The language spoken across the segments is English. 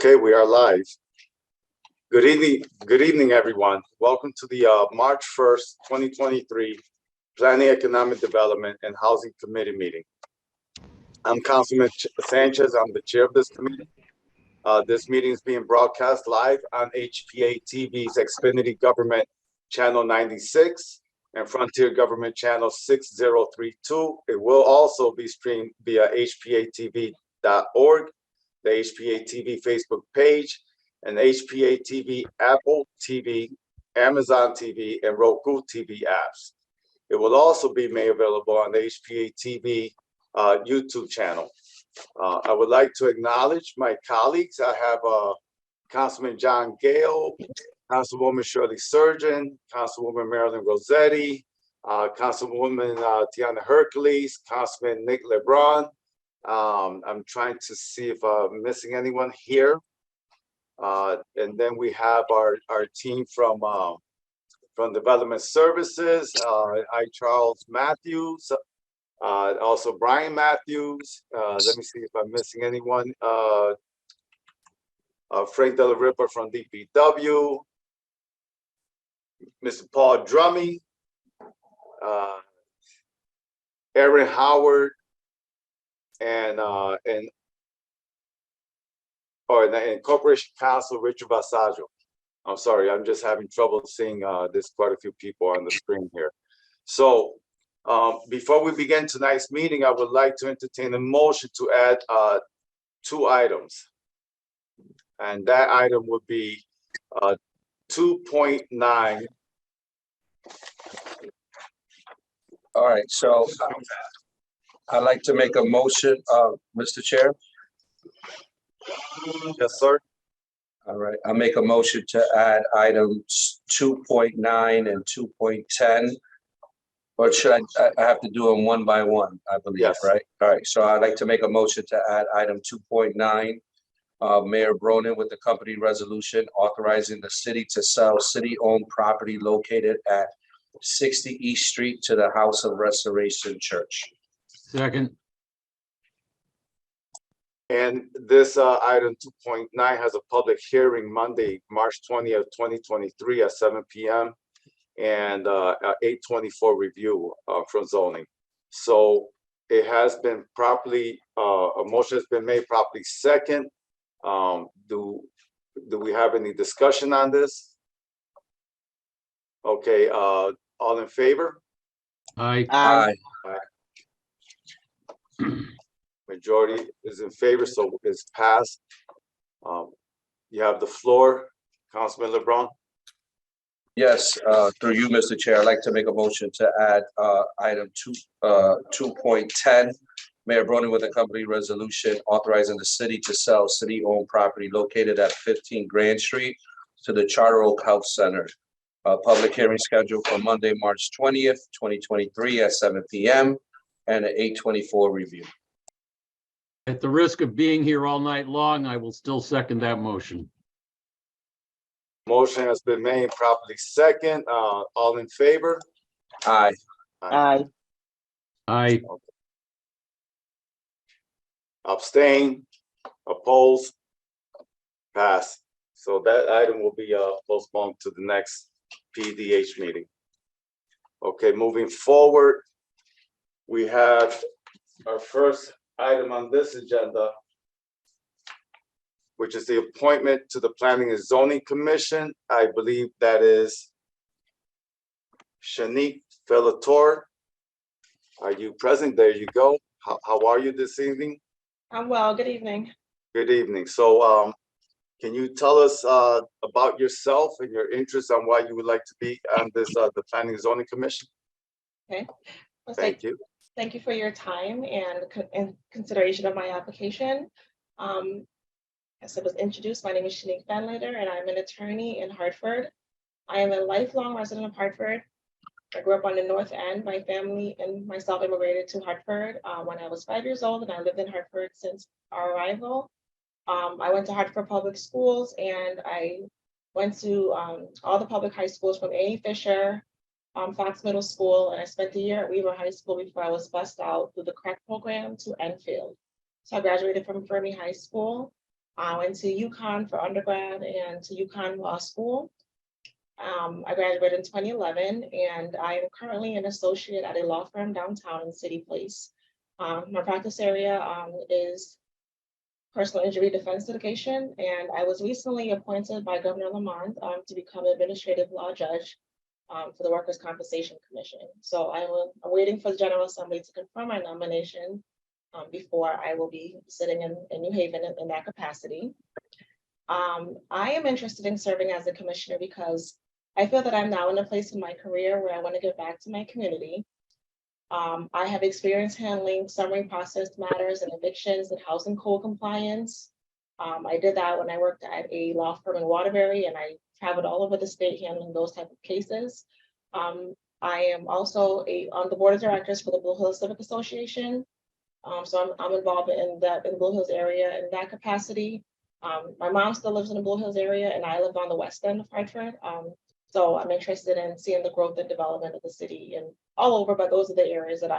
Okay, we are live. Good evening, everyone. Welcome to the March 1st, 2023 Planning, Economic Development and Housing Committee meeting. I'm Councilman Sanchez. I'm the chair of this committee. This meeting is being broadcast live on HPA-TV's Xfinity Government Channel 96 and Frontier Government Channel 6032. It will also be streamed via HPA-TV.org, the HPA-TV Facebook page, and HPA-TV Apple TV, Amazon TV, and Roku TV apps. It will also be made available on the HPA-TV YouTube channel. I would like to acknowledge my colleagues. I have Councilman John Gale, Councilwoman Shirley Surgeon, Councilwoman Marilyn Rossetti, Councilwoman Tiana Hercules, Councilman Nick LeBron. I'm trying to see if I'm missing anyone here. And then we have our team from Development Services, Charles Matthews, also Brian Matthews. Let me see if I'm missing anyone. Frank Della Ripa from DPW, Mr. Paul Drummy, Aaron Howard, and Corporation Counsel Richard Vasaggio. I'm sorry, I'm just having trouble seeing there's quite a few people on the screen here. So before we begin tonight's meeting, I would like to entertain a motion to add 2 items. And that item would be 2.9. All right, so I'd like to make a motion, Mr. Chair. Yes, sir. All right, I'll make a motion to add items 2.9 and 2.10. Or should I have to do them one by one, I believe, Yes. right? All right, so I'd like to make a motion to add item 2.9. Mayor Bronin with the company resolution authorizing the city to sell city-owned property located at 60 East Street to the House of Restoration Church. Second. And this item 2.9 has a public hearing Monday, March 20th, 2023 at 7 p.m. and 824 review from zoning. So it has been properly, a motion has been made properly second. Do we have any discussion on this? Okay, all in favor? Aye. Aye. Majority is in favor, so it's passed. You have the floor, Councilman LeBron. Yes, through you, Mr. Chair, I'd like to make a motion to add item 2.10. Mayor Bronin with a company resolution authorizing the city to sell city-owned property located at 15 Grand Street to the Charter Oak Health Center. Public hearing scheduled for Monday, March 20th, 2023 at 7 p.m. and an 824 review. At the risk of being here all night long, I will still second that motion. Motion has been made properly second. All in favor? Aye. Aye. Aye. Abstain, oppose, pass. So that item will be postponed to the next PDH meeting. Okay, moving forward, we have our first item on this agenda, which is the appointment to the Planning and Zoning Commission. I believe that is Shanique Fellator. Are you present? There you go. How are you this evening? I'm well. Good evening. Good evening. So can you tell us about yourself and your interest on why you would like to be on this the Planning and Zoning Commission? Okay. Well, Thank you. Thank you for your time and consideration of my application. As it was introduced, my name is Shanique Fanlater, and I'm an attorney in Hartford. I am a lifelong resident of Hartford. I grew up on the North End. My family and myself immigrated to Hartford when I was 5 years old, and I lived in Hartford since our arrival. I went to Hartford Public Schools, and I went to all the public high schools from A. Fisher, Fox Middle School, and I spent a year at Weaver High School before I was bused out through the crack program to Enfield. So I graduated from Fermi High School. I went to UConn for undergrad and to UConn Law School. I graduated in 2011, and I am currently an associate at a law firm downtown in City Place. My practice area is personal injury defense litigation, and I was recently appointed by Governor Lamont to become administrative law judge for the Workers' Compensation Commission. So I'm waiting for the General Assembly to confirm my nomination before I will be sitting in New Haven in that capacity. I am interested in serving as a commissioner because I feel that I'm now in a place in my career where I want to give back to my community. I have experience handling summary processed matters and evictions and housing code compliance. I did that when I worked at a law firm in Waterbury, and I traveled all over the state handling those type of cases. I am also on the board of directors for the Blue Hills Civic Association. So I'm involved in the Blue Hills area in that capacity. My mom still lives in the Blue Hills area, and I live on the west end of Hartford. So I'm interested in seeing the growth and development of the city and all over, but those are the areas that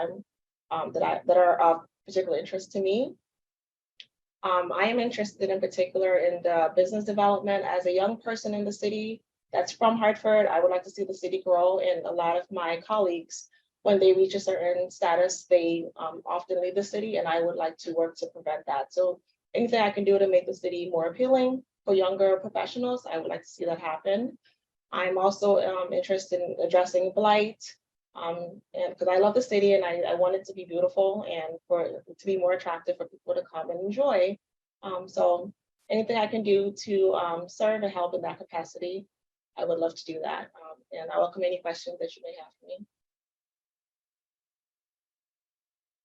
that are of particular interest to me. I am interested in particular in the business development. As a young person in the city that's from Hartford, I would like to see the city grow, and a lot of my colleagues, when they reach a certain status, they often leave the city, and I would like to work to prevent that. So anything I can do to make the city more appealing for younger professionals, I would like to see that happen. I'm also interested in addressing blight, and because I love the city and I want it to be beautiful and for it to be more attractive for people to come and enjoy. So anything I can do to serve and help in that capacity, I would love to do that. And I welcome any questions that you may have for me.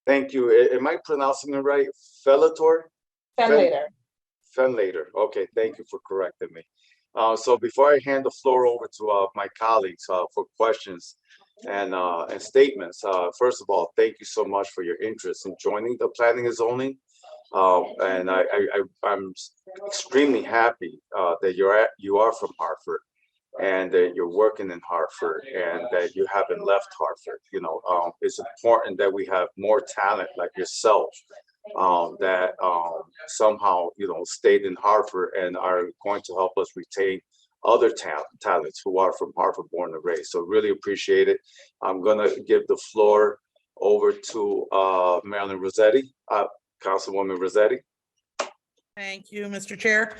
Thank you. Am I pronouncing it right? Fellator? Later. Fenlater. Okay, thank you for correcting me. So before I hand the floor over to my colleagues for questions and statements, first of all, thank you so much for your interest in joining the planning and zoning. And I'm extremely happy that you are from Hartford and that you're working in Hartford and that you haven't left Hartford. You know, it's important that we have more talent like yourself that somehow, you know, stayed in Hartford and are going to help us retain other talents who are from Hartford born and raised. So really appreciate it. I'm gonna give the floor over to Marilyn Rossetti, Councilwoman Rossetti. Thank you, Mr. Chair.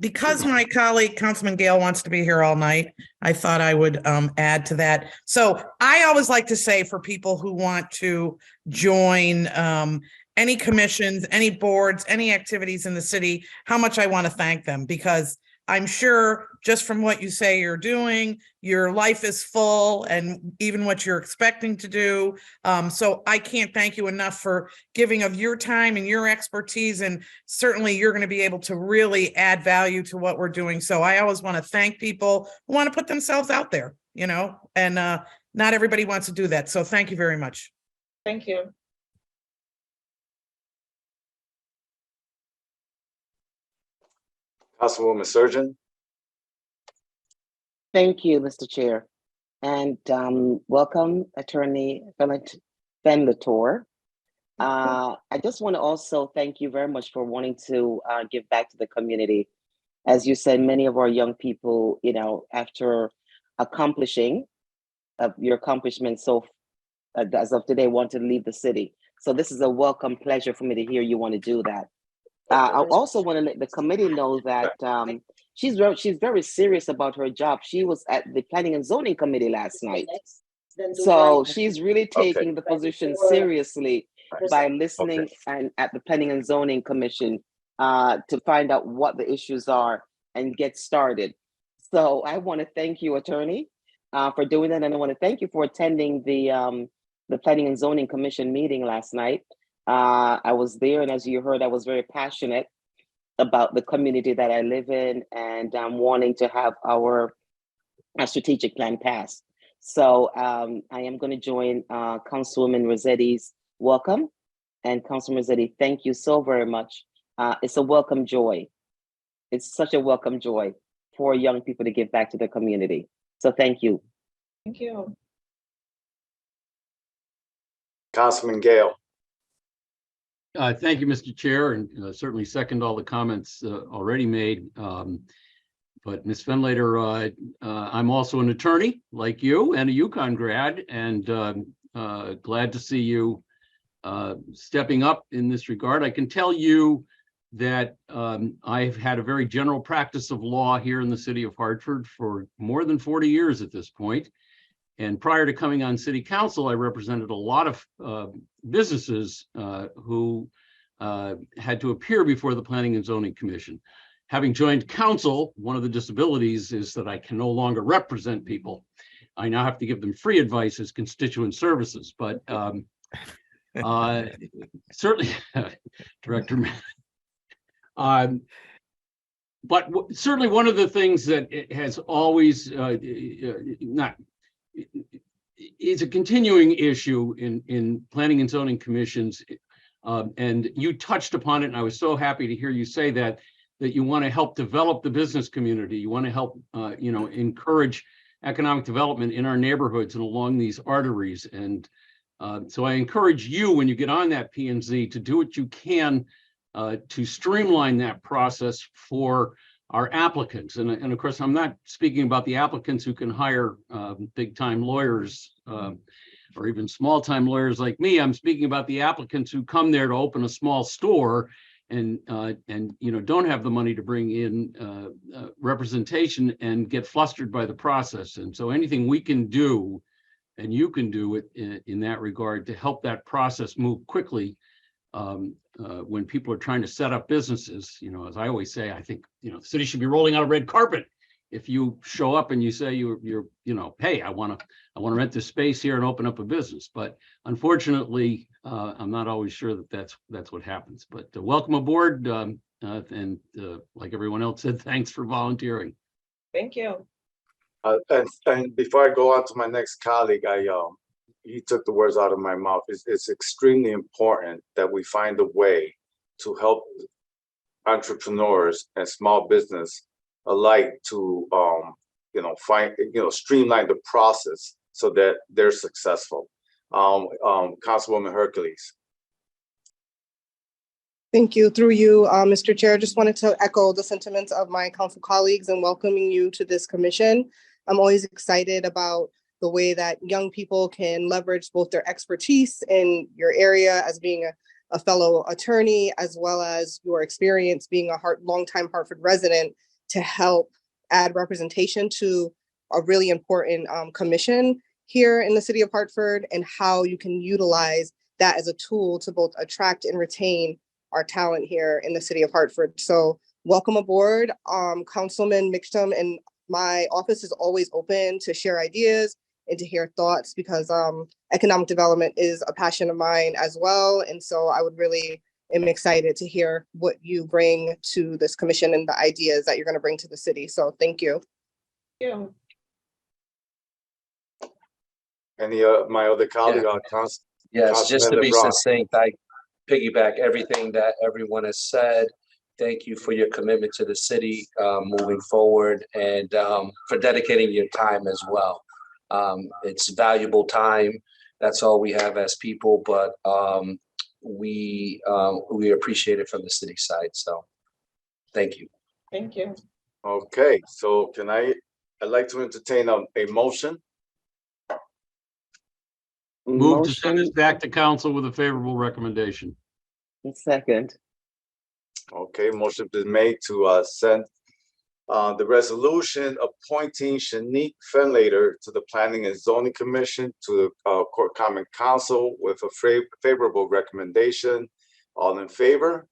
Because my colleague, Councilman Gale, wants to be here all night, I thought I would add to that. So I always like to say for people who want to join any commissions, any boards, any activities in the city, how much I want to thank them, because I'm sure just from what you say you're doing, your life is full, and even what you're expecting to do. So I can't thank you enough for giving of your time and your expertise. And certainly you're going to be able to really add value to what we're doing. So I always want to thank people who want to put themselves out there, you know, and not everybody wants to do that. So thank you very much. Thank you. Councilwoman Surgeon. Thank you, Mr. Chair. And welcome, Attorney Fenlator. I just want to also thank you very much for wanting to give back to the community. As you said, many of our young people, you know, after accomplishing your accomplishments so as of today, want to leave the city. So this is a welcome pleasure for me to hear you want to do that. I also want to let the committee know that she's very serious about her job. She was at the Planning and Zoning Committee last night. So she's really taking the position seriously by listening and at the Planning and Zoning Commission to find out what the issues are and get started. So I want to thank you, Attorney, for doing that. And I want to thank you for attending the Planning and Zoning Commission meeting last night. I was there, and as you heard, I was very passionate about the community that I live in and wanting to have our strategic plan passed. So I am going to join Councilwoman Rossetti's welcome. And Councilwoman Rossetti, thank you so very much. It's a welcome joy. It's such a welcome joy for young people to give back to their community. So thank you. Thank you. Councilman Gale. Thank you, Mr. Chair, and certainly second all the comments already made. But Ms. Fenlater, I'm also an attorney like you and a UConn grad, and glad to see you stepping up in this regard. I can tell you that I've had a very general practice of law here in the city of Hartford for more than 40 years at this point. And prior to coming on city council, I represented a lot of businesses who had to appear before the Planning and Zoning Commission. Having joined council, one of the disabilities is that I can no longer represent people. I now have to give them free advice as constituent services, but certainly, Director. But certainly one of the things that it has always is a continuing issue in planning and zoning commissions, and you touched upon it, and I was so happy to hear you say that you want to help develop the business community. You want to help, encourage economic development in our neighborhoods and along these arteries. And so I encourage you, when you get on that P&Z, to do what you can to streamline that process for our applicants. And of course, I'm not speaking about the applicants who can hire big-time lawyers or even small-time lawyers like me. I'm speaking about the applicants who come there to open a small store and don't have the money to bring in representation and get flustered by the process. And so anything we can do, and you can do it in that regard, to help that process move quickly when people are trying to set up businesses. As I always say, I think the city should be rolling out a red carpet if you show up and you say you're hey, I want to rent this space here and open up a business. But unfortunately, I'm not always sure that that's what happens. But welcome aboard, and like everyone else said, thanks for volunteering. Thank you. And before I go on to my next colleague, he took the words out of my mouth. It's extremely important that we find a way to help entrepreneurs and small business alike to streamline the process so that they're successful. Councilwoman Hercules. Thank you. Through you, Mr. Chair, just wanted to echo the sentiments of my council colleagues and welcoming you to this commission. I'm always excited about the way that young people can leverage both their expertise in your area as being a fellow attorney, as well as your experience being a longtime Hartford resident, to help add representation to a really important commission here in the city of Hartford, and how you can utilize that as a tool to both attract and retain our talent here in the city of Hartford. So welcome aboard, Councilman Mixtum, and my office is always open to share ideas and to hear thoughts, because economic development is a passion of mine as well. And so I am excited to hear what you bring to this commission and the ideas that you're going to bring to the city. So thank you. Thank you. Any my other colleague, Yes, just to be LeBron. succinct, I piggyback everything that everyone has said. Thank you for your commitment to the city moving forward, and for dedicating your time as well. It's valuable time. That's all we have as people, but we appreciate it from the city side. So thank you. Thank you. Okay, so I'd like to entertain a motion. Move to send this back to council with a favorable recommendation. Second. Okay, motion been made to send the resolution appointing Shanique Fenlater to the Planning and Zoning Commission to the Court Common Council with a favorable recommendation. All in favor?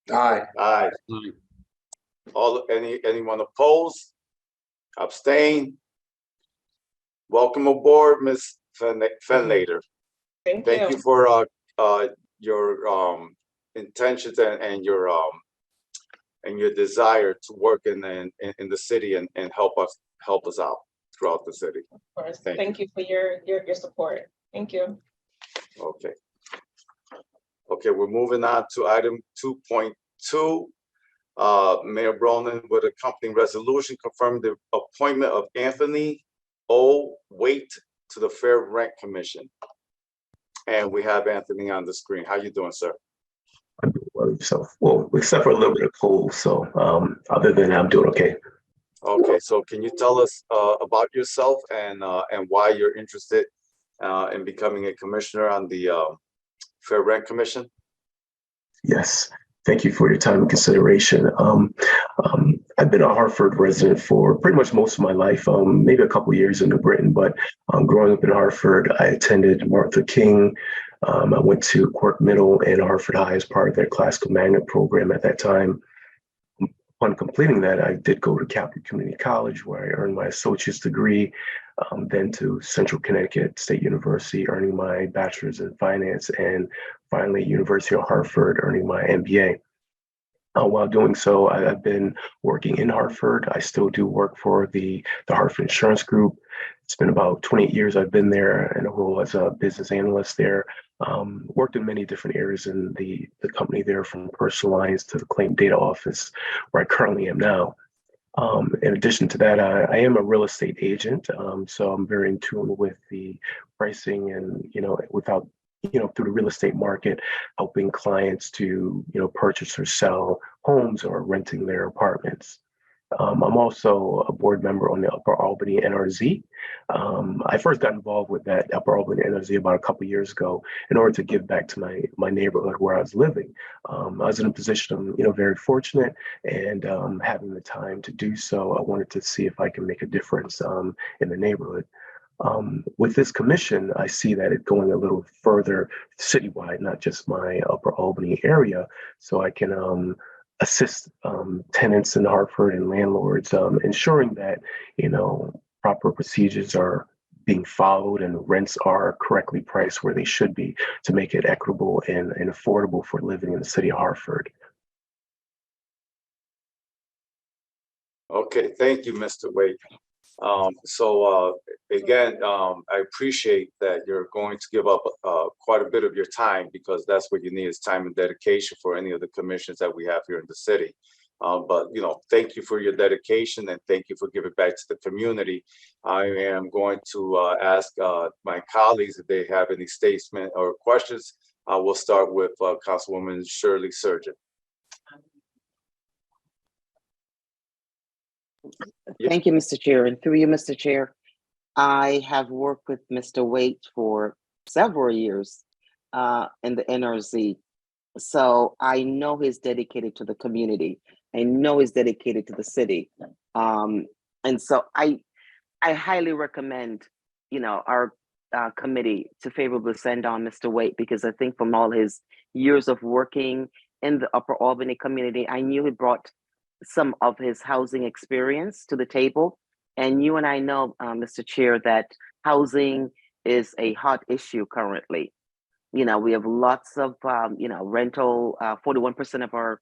Aye. Aye. Anyone opposed? Abstain? Welcome aboard, Ms. Fenlater. Thank Thank you. you for your intentions and your desire to work in the city and help us out throughout the city. Of course. Thank Thank you for your support. Thank you. Okay. Okay, we're moving on to item 2.2. Mayor Bronin with accompanying resolution confirming the appointment of Anthony O. Waite to the Fair Rent Commission. And we have Anthony on the screen. How you doing, sir? well, except for a little bit of cold. So other than that, I'm doing okay. Okay, so can you tell us about yourself and why you're interested in becoming a commissioner on the Fair Rent Commission? Yes. Thank you for your time and consideration. I've been a Hartford resident for pretty much most of my life, maybe a couple years in New Britain, but growing up in Hartford, I attended Martha King. I went to Quirk Middle and Hartford High as part of their classical magnet program at that time. Upon completing that, I did go to Capital Community College, where I earned my associate's degree, then to Central Connecticut State University, earning my bachelor's in finance, and finally University of Hartford, earning my MBA. While doing so, I've been working in Hartford. I still do work for the Hartford Insurance Group. It's been about 28 years I've been there in a role as a business analyst there. Worked in many different areas in the company there, from personal lines to the claim data office, where I currently am now. In addition to that, I am a real estate agent, so I'm very in tune with the pricing and, without, through the real estate market, helping clients to, purchase or sell homes or renting their apartments. I'm also a board member on the Upper Albany NRZ. I first got involved with that Upper Albany NRZ about a couple of years ago in order to give back to my neighborhood where I was living. I was in a position of, very fortunate, and having the time to do so, I wanted to see if I can make a difference in the neighborhood. With this commission, I see that it going a little further citywide, not just my Upper Albany area, so I can assist tenants in Hartford and landlords, ensuring that, proper procedures are being followed and rents are correctly priced where they should be, to make it equitable and affordable for living in the city of Hartford. Okay, thank you, Mr. Wade. Again, I appreciate that you're going to give up quite a bit of your time, because that's what you need, is time and dedication for any of the commissions that we have here in the city. But thank you for your dedication, and thank you for giving back to the community. I am going to ask my colleagues if they have any statement or questions. We'll start with Councilwoman Shirley Surgeon. Thank you, Mr. Chair. And through you, Mr. Chair, I have worked with Mr. Waite for several years in the NRZ. So I know he's dedicated to the community. I know he's dedicated to the city. And so I highly recommend, our committee to favorably send on Mr. Waite, because I think from all his years of working in the Upper Albany community, I knew he brought some of his housing experience to the table. And you and I know, Mr. Chair, that housing is a hot issue currently. We have lots of, rental, 41% of our,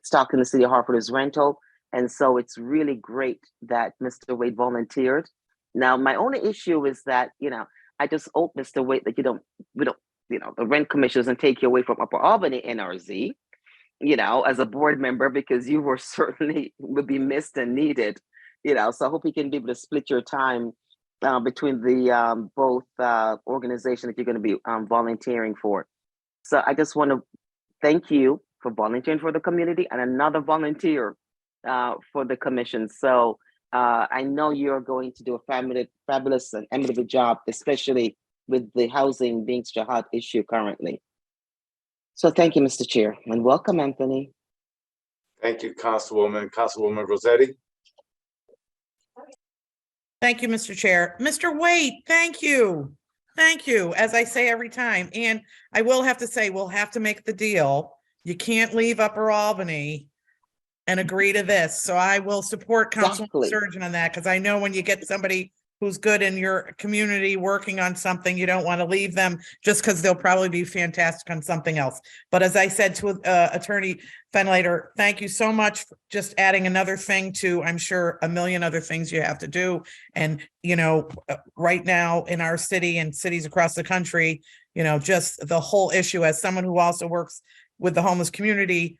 stock in the city of Hartford is rental. And so it's really great that Mr. Wade volunteered. Now, my only issue is that, I just hope, Mr. Wade, that the rent commission doesn't take you away from Upper Albany NRZ, as a board member, because you were certainly would be missed and needed, so I hope you can be able to split your time between the both organizations that you're going to be volunteering for. So I just want to thank you for volunteering for the community, and another volunteer for the commission. So I know you're going to do a fabulous and eminent job, especially with the housing being such a hot issue currently. So thank you, Mr. Chair, and welcome, Anthony. Thank you, Councilwoman. Councilwoman Rossetti. Thank you, Mr. Chair. Mr. Waite, thank you. Thank you, as I say every time. And I will have to say, we'll have to make the deal. You can't leave Upper Albany and agree to this. So I will support Councilman Surgeon on that, because I know when you get somebody who's good in your community working on something, you don't want to leave them just because they'll probably be fantastic on something else. But as I said to Attorney Fenlater, thank you so much for just adding another thing to, I'm sure, a million other things you have to do. And, right now in our city and cities across the country, just the whole issue, as someone who also works with the homeless community,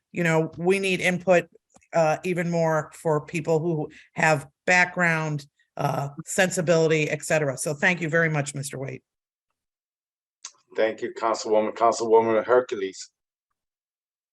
we need input even more for people who have background, sensibility, etc. So thank you very much, Mr. Waite. Thank you, Councilwoman. Councilwoman Hercules.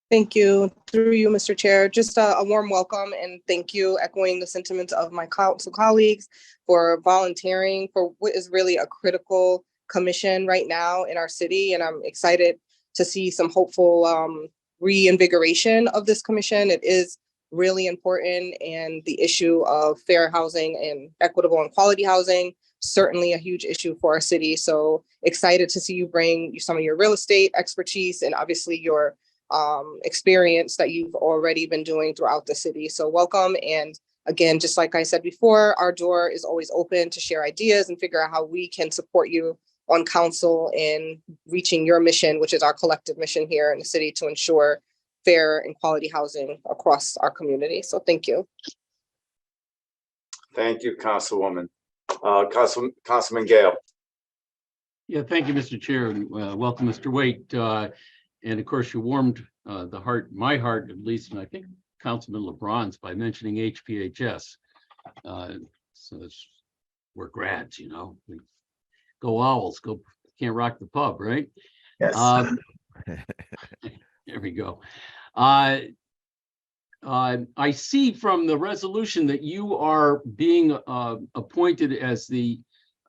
Thank you. Through you, Mr. Chair, just a warm welcome and thank you, echoing the sentiments of my council colleagues for volunteering for what is really a critical commission right now in our city. And I'm excited to see some hopeful reinvigoration of this commission. It is really important, and the issue of fair housing and equitable and quality housing, certainly a huge issue for our city. So excited to see you bring some of your real estate expertise and obviously your experience that you've already been doing throughout the city. So welcome. And again, just like I said before, our door is always open to share ideas and figure out how we can support you on council in reaching your mission, which is our collective mission here in the city to ensure fair and quality housing across our community. So thank you. Thank you, Councilwoman. Councilman Gale. Yeah, thank you, Mr. Chair, and welcome, Mr. Waite. And of course, you warmed my heart, at least, and I think Councilman LeBron's by mentioning HPHS. So we're grads, you know. Go Owls, go, can't rock the pub, right? Yes. There we go. I see from the resolution that you are being appointed as the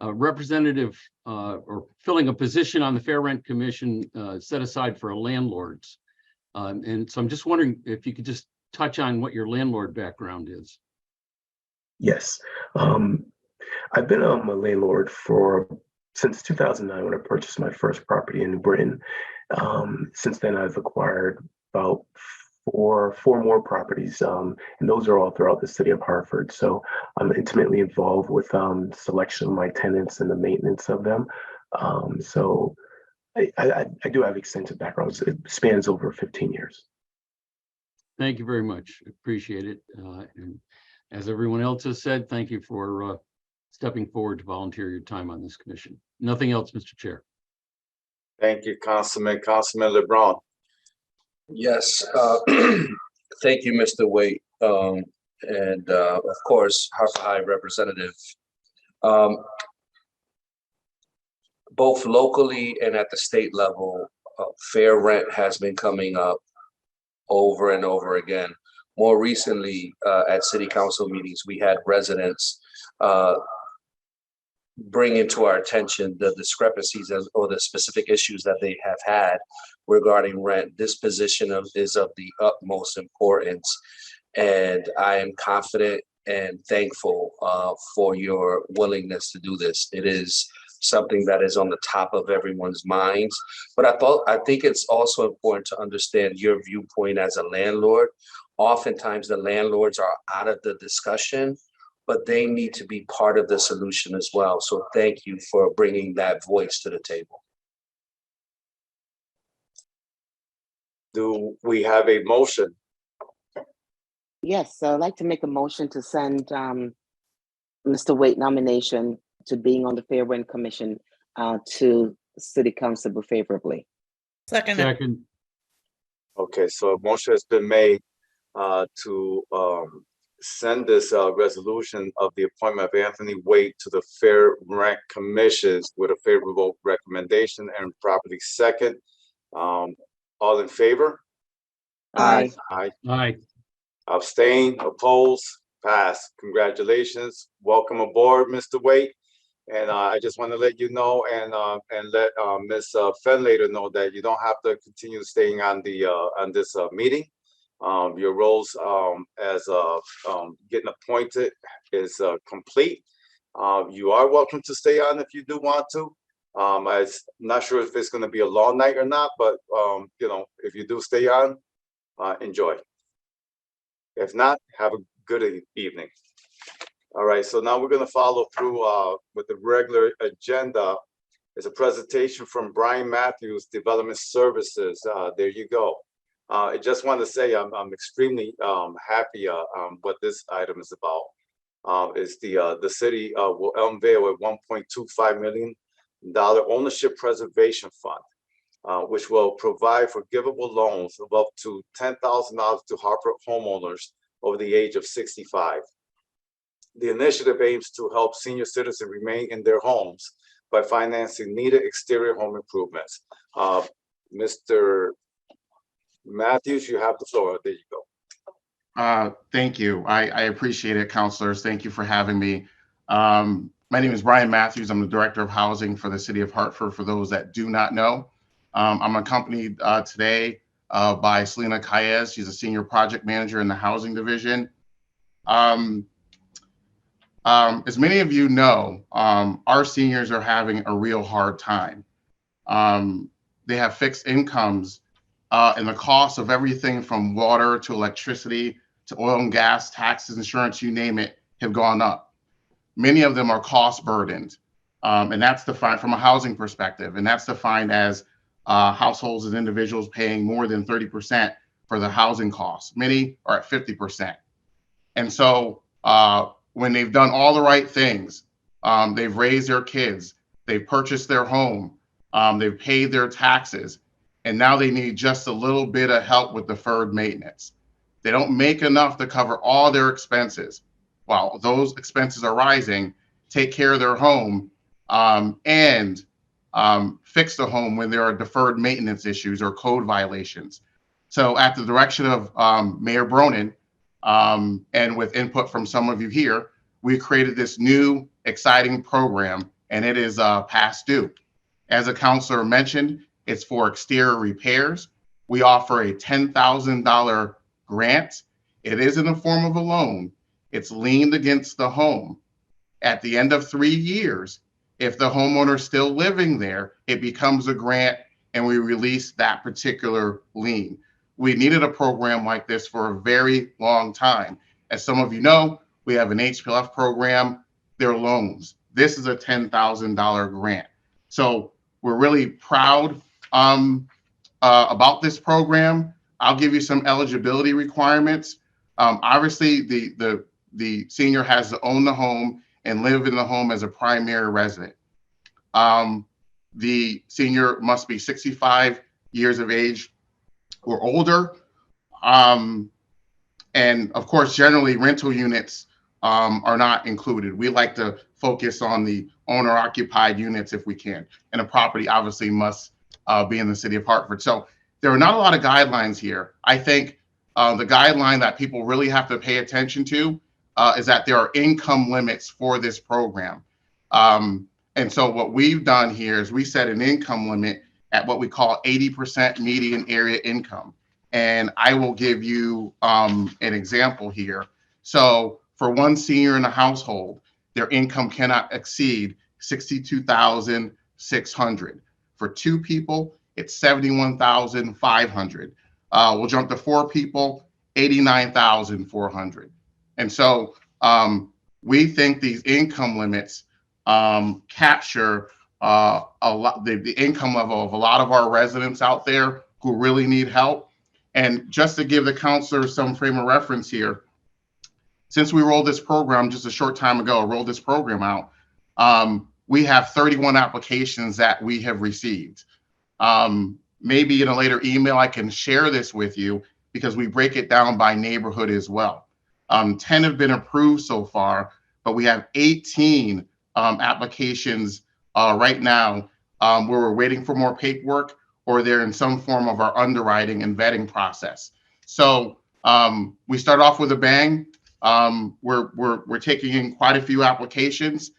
representative or filling a position on the Fair Rent Commission set aside for landlords. And so I'm just wondering if you could just touch on what your landlord background is. Yes. I've been a landlord since 2009 when I purchased my first property in New Britain. Since then, I've acquired about four more properties, and those are all throughout the city of Hartford. So I'm intimately involved with selection of my tenants and the maintenance of them. So I do have extensive backgrounds. It spans over 15 years. Thank you very much. Appreciate it. And as everyone else has said, thank you for stepping forward to volunteer your time on this commission. Nothing else, Mr. Chair. Thank you, Councilman LeBron. Yes, thank you, Mr. Waite, and of course, Hartford High Representative. Both locally and at the state level, fair rent has been coming up over and over again. More recently, at city council meetings, we had residents bring into our attention the discrepancies or the specific issues that they have had regarding rent. This position is of the utmost importance, and I am confident and thankful for your willingness to do this. It is something that is on the top of everyone's minds, but I think it's also important to understand your viewpoint as a landlord. Oftentimes the landlords are out of the discussion, but they need to be part of the solution as well. So thank you for bringing that voice to the table. Do we have a motion? Yes, so I'd like to make a motion to send Mr. Waite nomination to being on the Fair Rent Commission to City Council favorably. Second. Okay, so a motion has been made to send this resolution of the appointment of Anthony Waite to the Fair Rent Commissions with a favorable recommendation, and properly second. All in favor? Aye. Aye. Aye. Abstain, oppose, pass. Congratulations. Welcome aboard, Mr. Waite. And I just want to let you know and let Ms. Fenlater know that you don't have to continue staying on this meeting. Your roles as getting appointed is complete. You are welcome to stay on if you do want to. I'm not sure if it's going to be a long night or not, but you know, if you do stay on, enjoy. If not, have a good evening. All right, so now we're going to follow through with the regular agenda. It's a presentation from Brian Matthews, Development Services. There you go. I just want to say I'm extremely happy what this item is about. Is the city will unveil a $1.25 million ownership preservation fund, which will provide forgivable loans of up to $10,000 to Hartford homeowners over the age of 65. The initiative aims to help senior citizens remain in their homes by financing needed exterior home improvements. Mr. Matthews, you have the floor. There you go. Thank you. I appreciate it, counselors. Thank you for having me. My name is Brian Matthews. I'm the Director of Housing for the City of Hartford, for those that do not know. I'm accompanied today by Selena Caez. She's a Senior Project Manager in the Housing Division. As many of you know, our seniors are having a real hard time. They have fixed incomes, and the cost of everything from water to electricity to oil and gas, taxes, insurance, you name it, have gone up. Many of them are cost burdened, and that's defined from a housing perspective, and that's defined as households and individuals paying more than 30% for the housing costs. Many are at 50%. And so when they've done all the right things, they've raised their kids, they've purchased their home, they've paid their taxes, and now they need just a little bit of help with deferred maintenance. They don't make enough to cover all their expenses. While those expenses are rising, take care of their home and fix the home when there are deferred maintenance issues or code violations. So at the direction of Mayor Bronin, and with input from some of you here, we created this new exciting program, and it is past due. As a counselor mentioned, it's for exterior repairs. We offer a $10,000 grant. It is in the form of a loan. It's liened against the home. At the end of 3 years, if the homeowner is still living there, it becomes a grant and we release that particular lien. We needed a program like this for a very long time. As some of you know, we have an HPLF program, they're loans. This is a $10,000 grant. So we're really proud about this program. I'll give you some eligibility requirements. Obviously, the senior has to own the home and live in the home as a primary resident. The senior must be 65 years of age or older. And of course, generally rental units are not included. We like to focus on the owner occupied units if we can. And the property obviously must be in the city of Hartford. So there are not a lot of guidelines here. I think the guideline that people really have to pay attention to is that there are income limits for this program. And so what we've done here is we set an income limit at what we call 80% median area income. And I will give you an example here. So for one senior in a household, their income cannot exceed $62,600. For two people, it's $71,500. We'll jump to four people, $89,400. And so we think these income limits capture a lot the income level of a lot of our residents out there who really need help. And just to give the counselors some frame of reference here, since we rolled this program just a short time ago, out, we have 31 applications that we have received. Maybe in a later email, I can share this with you because we break it down by neighborhood as well. 10 have been approved so far, but we have 18 applications right now where we're waiting for more paperwork or they're in some form of our underwriting and vetting process. So we start off with a bang. We're taking in quite a few applications.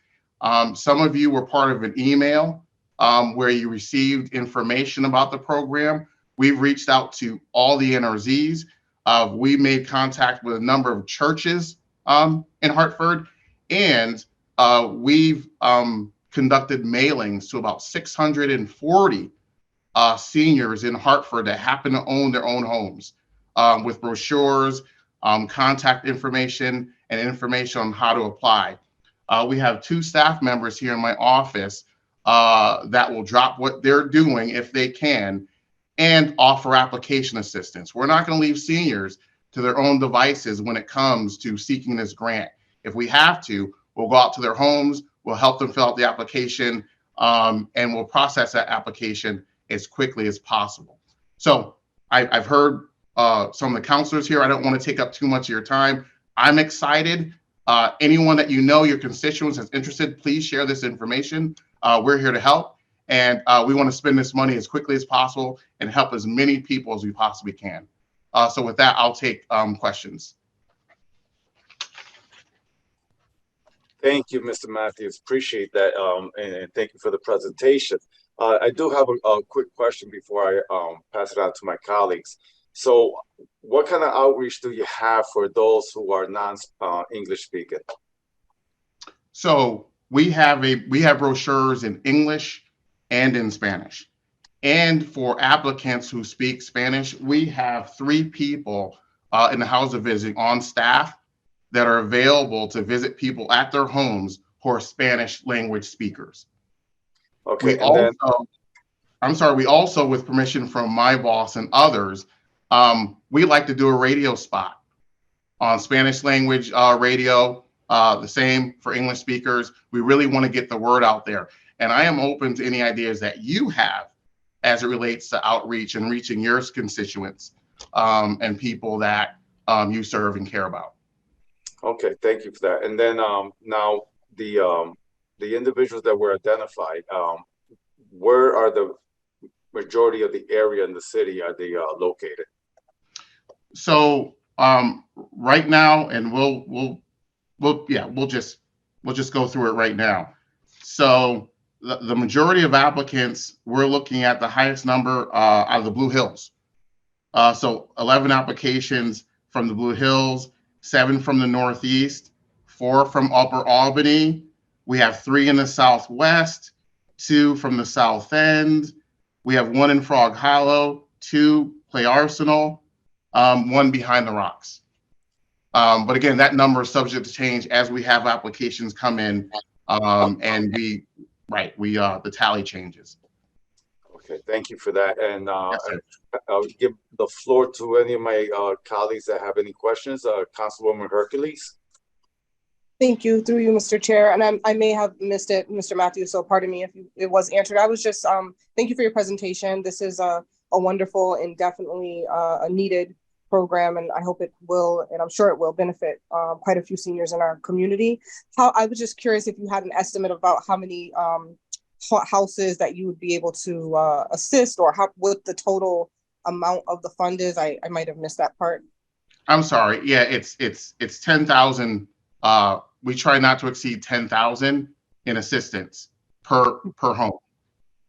Some of you were part of an email where you received information about the program. We've reached out to all the NRZs. We made contact with a number of churches in Hartford, and we've conducted mailings to about 640 seniors in Hartford that happen to own their own homes with brochures, contact information, and information on how to apply. We have 2 staff members here in my office that will drop what they're doing if they can and offer application assistance. We're not going to leave seniors to their own devices when it comes to seeking this grant. If we have to, we'll go out to their homes, we'll help them fill out the application, and we'll process that application as quickly as possible. So I've heard some of the counselors here. I don't want to take up too much of your time. I'm excited. Anyone that you know, your constituents is interested, please share this information. We're here to help. And we want to spend this money as quickly as possible and help as many people as we possibly can. So with that, I'll take questions. Thank you, Mr. Matthews. Appreciate that. And thank you for the presentation. I do have a quick question before I pass it on to my colleagues. So what kind of outreach do you have for those who are non-English speaking? So we have brochures in English and in Spanish. And for applicants who speak Spanish, we have 3 people in the House of Visiting on staff that are available to visit people at their homes who are Spanish language speakers. Okay, We also, with permission from my boss and others, we like to do a radio spot on Spanish language radio, the same for English speakers. We really want to get the word out there. And I am open to any ideas that you have as it relates to outreach and reaching your constituents and people that you serve and care about. Okay, thank you for that. And then now the individuals that were identified, where are the majority of the area in the city are they located? So right now, and we'll just go through it right now. So the majority of applicants, we're looking at the highest number out of the Blue Hills. So 11 applications from the Blue Hills, 7 from the Northeast, 4 from Upper Albany. We have 3 in the Southwest, 2 from the South End. We have 1 in Frog Hollow, 2 Clay Arsenal, 1 behind the rocks. But again, that number is subject to change as we have applications come in, and the tally changes. Okay, thank you for that. And Yes, I'll give the floor to any of my colleagues that have any questions. Councilwoman Hercules. Thank you, through you, Mr. Chair. And I may have missed it, Mr. Matthews, so pardon me if it was answered. I was just, thank you for your presentation. This is a wonderful and definitely a needed program, and I hope it will, and I'm sure it will benefit quite a few seniors in our community. I was just curious if you had an estimate about how many houses that you would be able to assist, or what the total amount of the fund is. I might have missed that part. I'm sorry. Yeah, it's 10,000. We try not to exceed 10,000 in assistance per home.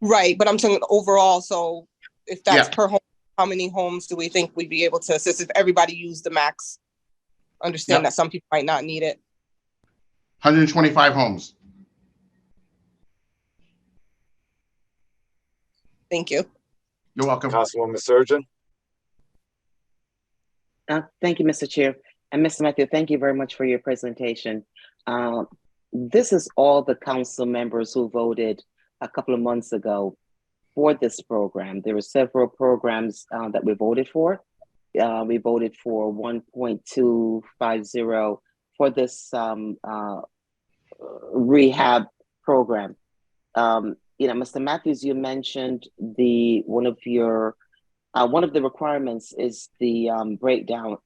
Right, but I'm saying overall. So if that's Yeah. per home, how many homes do we think we'd be able to assist if everybody used the max? Understand that some people might not need it. 125 homes. Thank you. You're welcome. Councilwoman Surgeon. Thank you, Mr. Chair. And Mr. Matthew, thank you very much for your presentation. This is all the council members who voted a couple of months ago for this program. There were several programs that we voted for. We voted for 1.250 for this rehab program. Mr. Matthews, you mentioned one of the requirements is the breakdown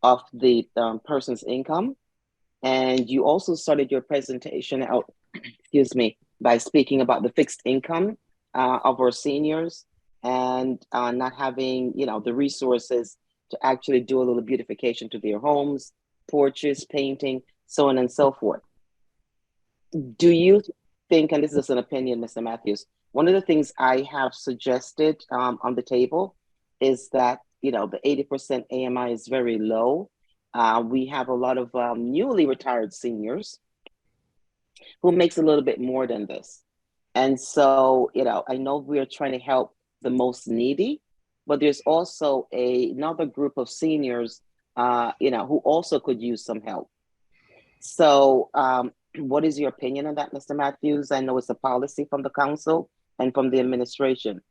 of the person's income. And you also started your presentation out, by speaking about the fixed income of our seniors and not having, the resources to actually do a little beautification to their homes, porches, painting, so on and so forth. Do you think, and this is an opinion, Mr. Matthews, one of the things I have suggested on the table is that, the 80% AMI is very low. We have a lot of newly retired seniors who makes a little bit more than this. And so, I know we're trying to help the most needy, but there's also another group of seniors, who also could use some help. So what is your opinion on that, Mr. Matthews? I know it's a policy from the council and from the administration,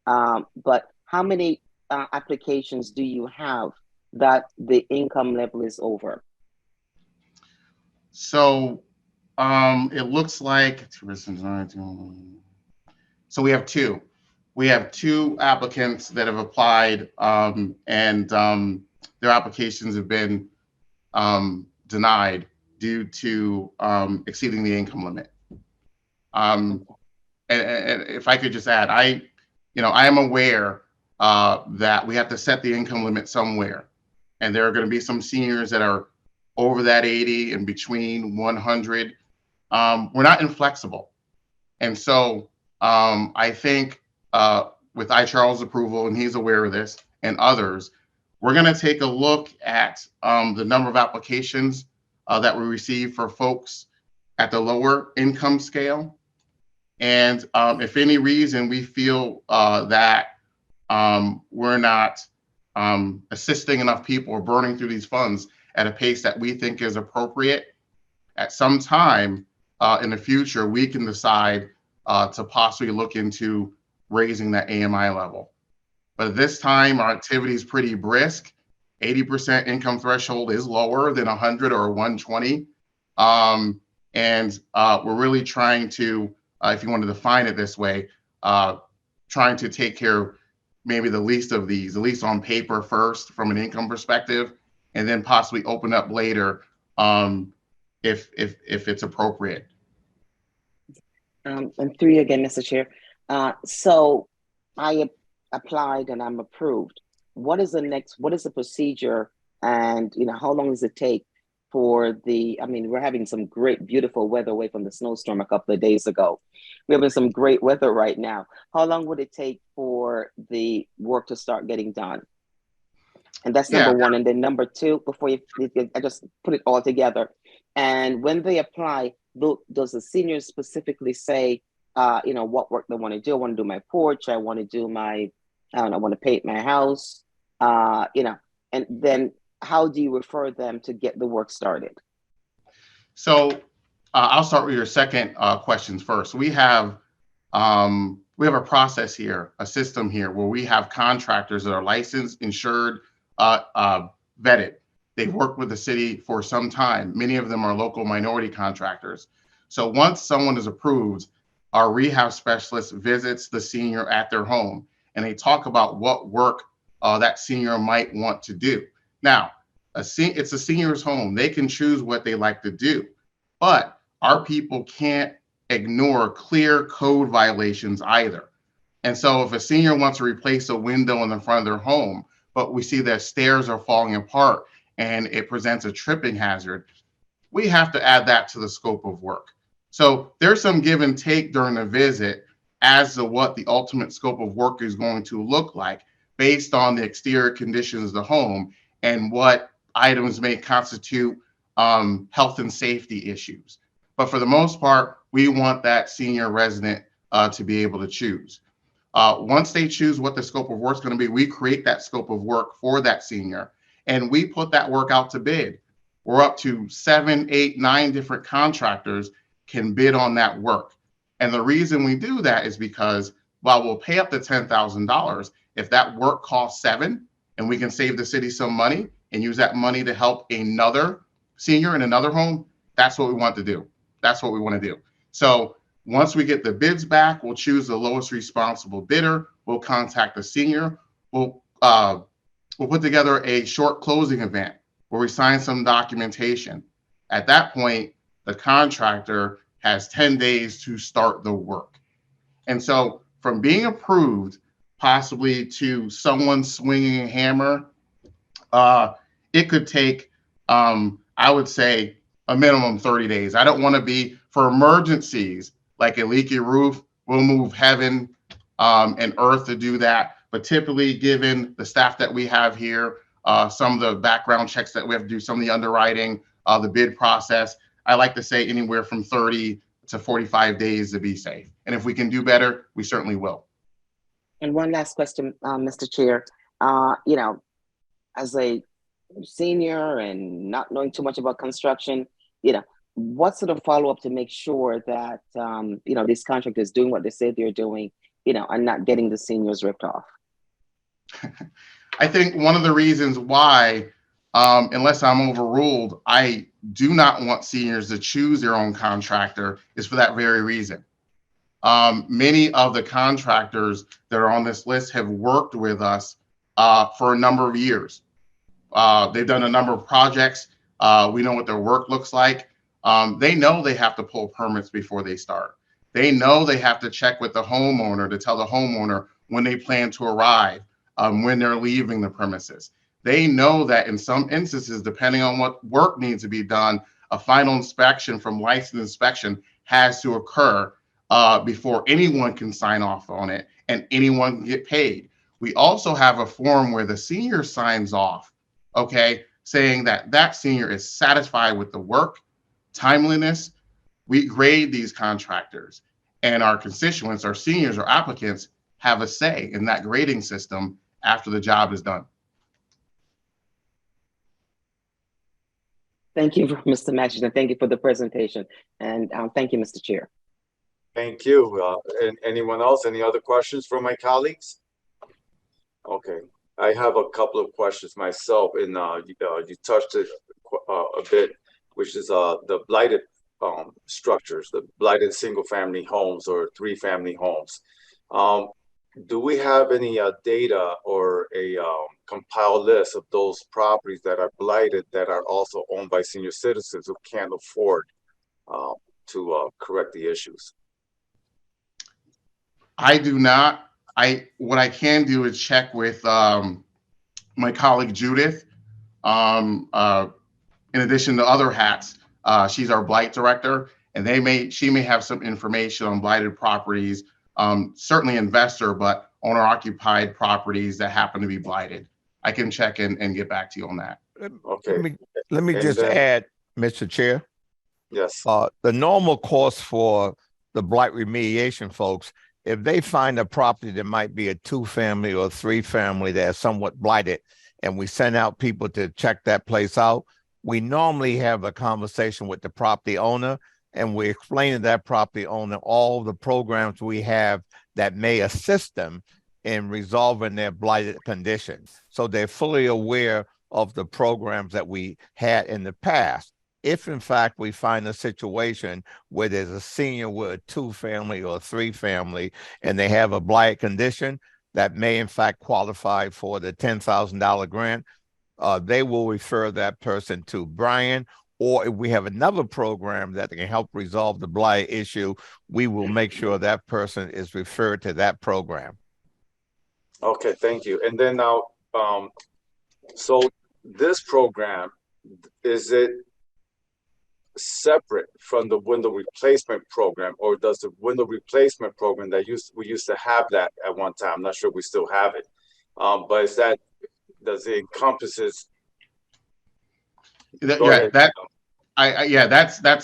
but how many applications do you have that the income level is over? So it looks like, so we have 2. We have 2 applicants that have applied and their applications have been denied due to exceeding the income limit. And and if I could just add, I am aware that we have to set the income limit somewhere. And there are going to be some seniors that are over that 80 and between 100. We're not inflexible. And so I think with Charles' approval, and he's aware of this, and others, we're going to take a look at the number of applications that we receive for folks at the lower income scale. And if any reason we feel that we're not assisting enough people or burning through these funds at a pace that we think is appropriate, at some time in the future, we can decide to possibly look into raising that AMI level. But at this time, our activity is pretty brisk. 80% income threshold is lower than 100 or 120. And we're really trying to, if you want to define it this way, trying to take care of maybe the least of these, at least on paper first from an income perspective, and then possibly open up later if it's appropriate. And through you again, Mr. Chair. So I applied and I'm approved. What is the procedure, and how long does it take for we're having some great, beautiful weather away from the snowstorm a couple of days ago. We're having some great weather right now. How long would it take for the work to start getting done? And that's number one. And then number two, before I just put it all together. And when they apply, does the senior specifically say, what work they want to do? I want to do my porch. I want to do I want to paint my house, and then how do you refer them to get the work started? So I'll start with your second questions first. We have a process here, a system here where we have contractors that are licensed, insured, vetted. They've worked with the city for some time. Many of them are local minority contractors. So once someone is approved, our rehab specialist visits the senior at their home, and they talk about what work that senior might want to do. Now, it's a senior's home. They can choose what they like to do, but our people can't ignore clear code violations either. And so if a senior wants to replace a window in the front of their home, but we see that stairs are falling apart and it presents a tripping hazard, we have to add that to the scope of work. So there's some give and take during the visit as to what the ultimate scope of work is going to look like based on the exterior conditions of the home and what items may constitute health and safety issues. But for the most part, we want that senior resident to be able to choose. Once they choose what the scope of work is going to be, we create that scope of work for that senior, and we put that work out to bid. We're up to 7, 8, 9 different contractors can bid on that work. And the reason we do that is because while we'll pay up to $10,000, if that work costs $7,000 and we can save the city some money and use that money to help another senior in another home, that's what we want to do. That's what we want to do. So once we get the bids back, we'll choose the lowest responsible bidder. We'll contact the senior. We'll put together a short closing event where we sign some documentation. At that point, the contractor has 10 days to start the work. And so from being approved, possibly to someone swinging a hammer, it could take, I would say, a minimum 30 days. I don't want to be, for emergencies like a leaky roof, we'll move heaven and earth to do that. But typically, given the staff that we have here, some of the background checks that we have to do, some of the underwriting, the bid process, I like to say anywhere from 30 to 45 days to be safe. And if we can do better, we certainly will. And one last question, Mr. Chair. As a senior and not knowing too much about construction, what sort of follow-up to make sure that, these contractors doing what they say they're doing, and not getting the seniors ripped off? I think one of the reasons why, unless I'm overruled, I do not want seniors to choose their own contractor is for that very reason. Many of the contractors that are on this list have worked with us for a number of years. They've done a number of projects. We know what their work looks like. They know they have to pull permits before they start. They know they have to check with the homeowner to tell the homeowner when they plan to arrive, when they're leaving the premises. They know that in some instances, depending on what work needs to be done, a final inspection from licensed inspection has to occur before anyone can sign off on it and anyone can get paid. We also have a form where the senior signs off, okay, saying that that senior is satisfied with the work, timeliness. We grade these contractors, and our constituents, our seniors, our applicants have a say in that grading system after the job is done. Thank you, Mr. Matthews, and thank you for the presentation. And thank you, Mr. Chair. Thank you. And anyone else? Any other questions from my colleagues? Okay, I have a couple of questions myself, and you touched it a bit, which is the blighted structures, the blighted single-family homes or three-family homes. Do we have any data or a compiled list of those properties that are blighted that are also owned by senior citizens who can't afford to correct the issues? I do not. What I can do is check with my colleague Judith. In addition to other hats, she's our blight director, and she may have some information on blighted properties. Certainly investor, but owner occupied properties that happen to be blighted. I can check and get back to you on that. Okay. Let me just add, Mr. Chair. Yes. The normal course for the blight remediation folks, if they find a property that might be a 2-family or 3-family that's somewhat blighted, and we send out people to check that place out, we normally have a conversation with the property owner, and we explain to that property owner all the programs we have that may assist them in resolving their blighted condition. So they're fully aware of the programs that we had in the past. If in fact we find a situation where there's a senior with a 2-family or a 3-family and they have a blight condition that may in fact qualify for the $10,000 grant, they will refer that person to Brian, or if we have another program that can help resolve the blight issue, we will make sure that person is referred to that program. Okay, thank you. And then now, so this program, is it separate from the window replacement program, or does the window replacement program that we used to have that at one time? I'm not sure we still have it, but does it encompasses? That's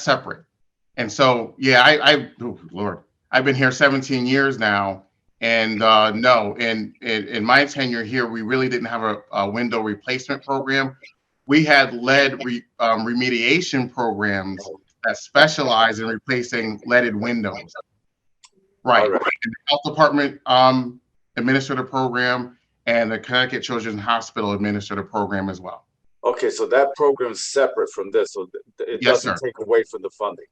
separate. And so oh Lord, I've been here 17 years now, and no, in my tenure here, we really didn't have a window replacement program. We had lead remediation programs that specialize in replacing leaded windows. Right. Right. The health department administered a program, and the Connecticut Children's Hospital administered a program as well. Okay, so that program is separate from this, so it doesn't take away from the funding.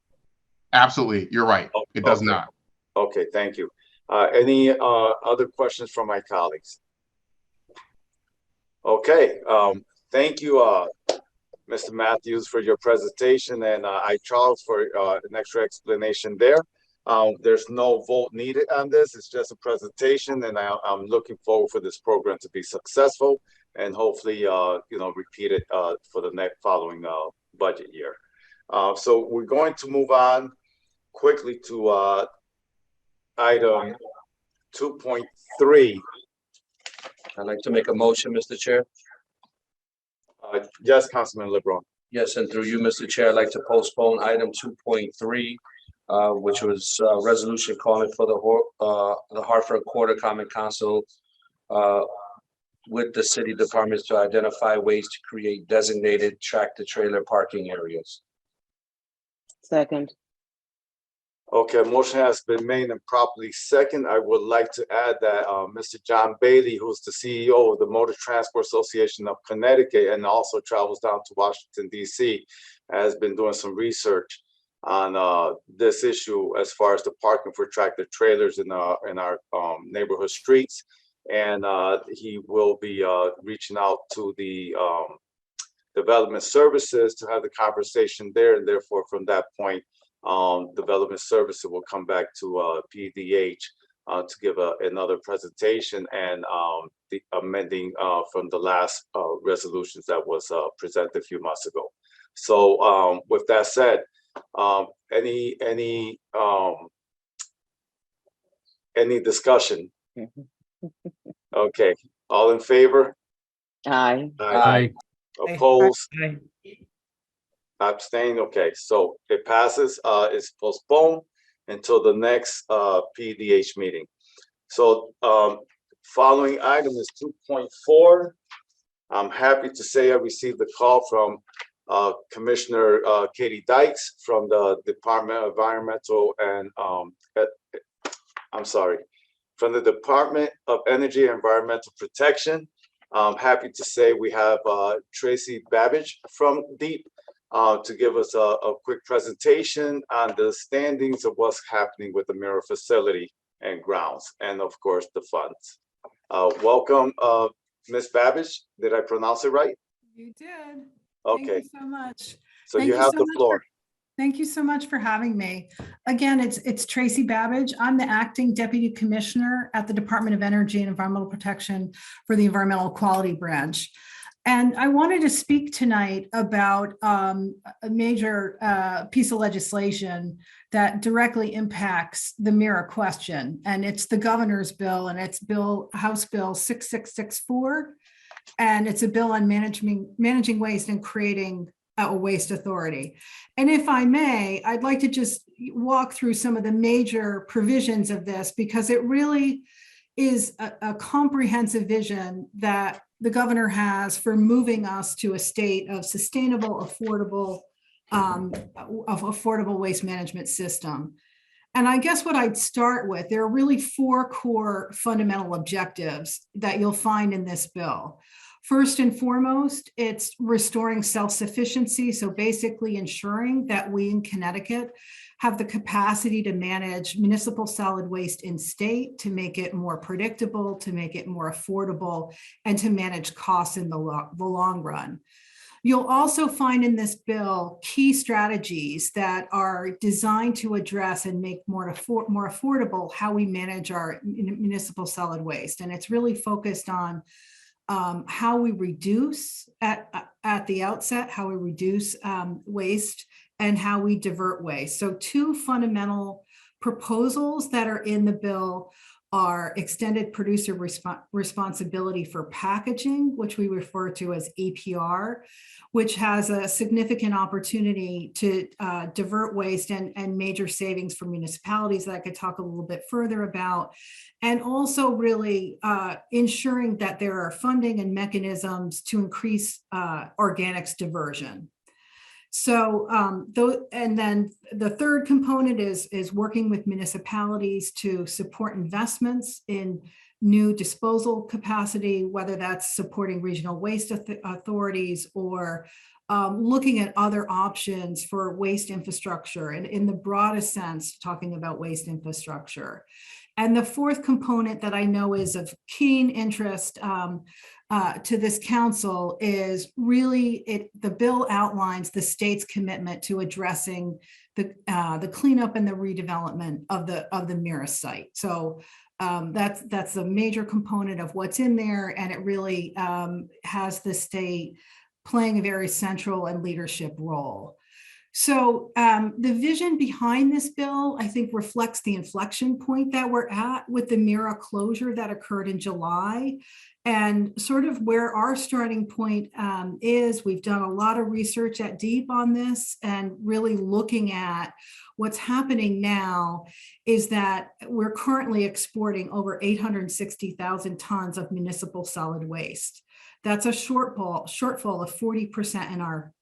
Absolutely, you're right. It does not. Okay, thank you. Any other questions from my colleagues? Okay, thank you, Mr. Matthews, for your presentation, and Charles for an extra explanation there. There's no vote needed on this. It's just a presentation, and I'm looking forward for this program to be successful and hopefully, repeat it for the next following budget year. So we're going to move on quickly to item 2.3. I'd like to make a motion, Mr. Chair. Yes, Councilman LeBron. Yes, and through you, Mr. Chair, I'd like to postpone item 2.3, which was a resolution calling for the Hartford Quarter Common Council with the city departments to identify ways to create designated tractor-trailer parking areas. Second. Okay, a motion has been made and properly second. I would like to add that Mr. John Bailey, who's the CEO of the Motor Transport Association of Connecticut and also travels down to Washington, D.C., has been doing some research on this issue as far as the parking for tractor trailers in our neighborhood streets. And he will be reaching out to the development services to have the conversation there. And therefore, from that point, Development Services will come back to PDH to give another presentation and the amending from the last resolutions that was presented a few months ago. So with that said, any discussion? Okay, all in favor? Aye. Aye. Opposed? Aye. Abstain? Okay, so it passes. It's postponed until the next PDH meeting. So following item is 2.4. I'm happy to say I received a call from Commissioner Katie Dykes from the Department of Environmental and from the Department of Energy and Environmental Protection. I'm happy to say we have Tracy Babbage from DEEP to give us a quick presentation on the standings of what's happening with the mirror facility and grounds, and of course the funds. Welcome, Ms. Babbage. Did I pronounce it right? You did. Okay. Thank you so much. So Thank you have so the much floor. Thank you so much for having me. Again, it's Tracy Babbage. I'm the acting deputy commissioner at the Department of Energy and Environmental Protection for the Environmental Quality Branch. And I wanted to speak tonight about a major piece of legislation that directly impacts the mirror question. And it's the governor's bill, and it's House Bill 6664. And it's a bill on managing waste and creating a waste authority. And if I may, I'd like to just walk through some of the major provisions of this, because it really is a comprehensive vision that the governor has for moving us to a state of sustainable, affordable waste management system. And I guess what I'd start with, there are really 4 core fundamental objectives that you'll find in this bill. First and foremost, it's restoring self-sufficiency. So basically ensuring that we in Connecticut have the capacity to manage municipal solid waste in state, to make it more predictable, to make it more affordable, and to manage costs in the long run. You'll also find in this bill key strategies that are designed to address and make more affordable how we manage our municipal solid waste. And it's really focused on how we reduce at the outset, how we reduce waste, and how we divert waste. So 2 fundamental proposals that are in the bill are extended producer responsibility for packaging, which we refer to as APR, which has a significant opportunity to divert waste and major savings for municipalities that I could talk a little bit further about, and also really ensuring that there are funding and mechanisms to increase organics diversion. So, and then the third component is working with municipalities to support investments in new disposal capacity, whether that's supporting regional waste authorities or looking at other options for waste infrastructure, and in the broadest sense, talking about waste infrastructure. And the 4th component that I know is of keen interest to this council is really the bill outlines the state's commitment to addressing the cleanup and the redevelopment of the Mira site. So that's a major component of what's in there, and it really has the state playing a very central and leadership role. So the vision behind this bill, I think, reflects the inflection point that we're at with the Mira closure that occurred in July, and sort of where our starting point is. We've done a lot of research at DEEP on this, and really looking at what's happening now is that we're currently exporting over 860,000 tons of municipal solid waste. That's a shortfall of 40% in our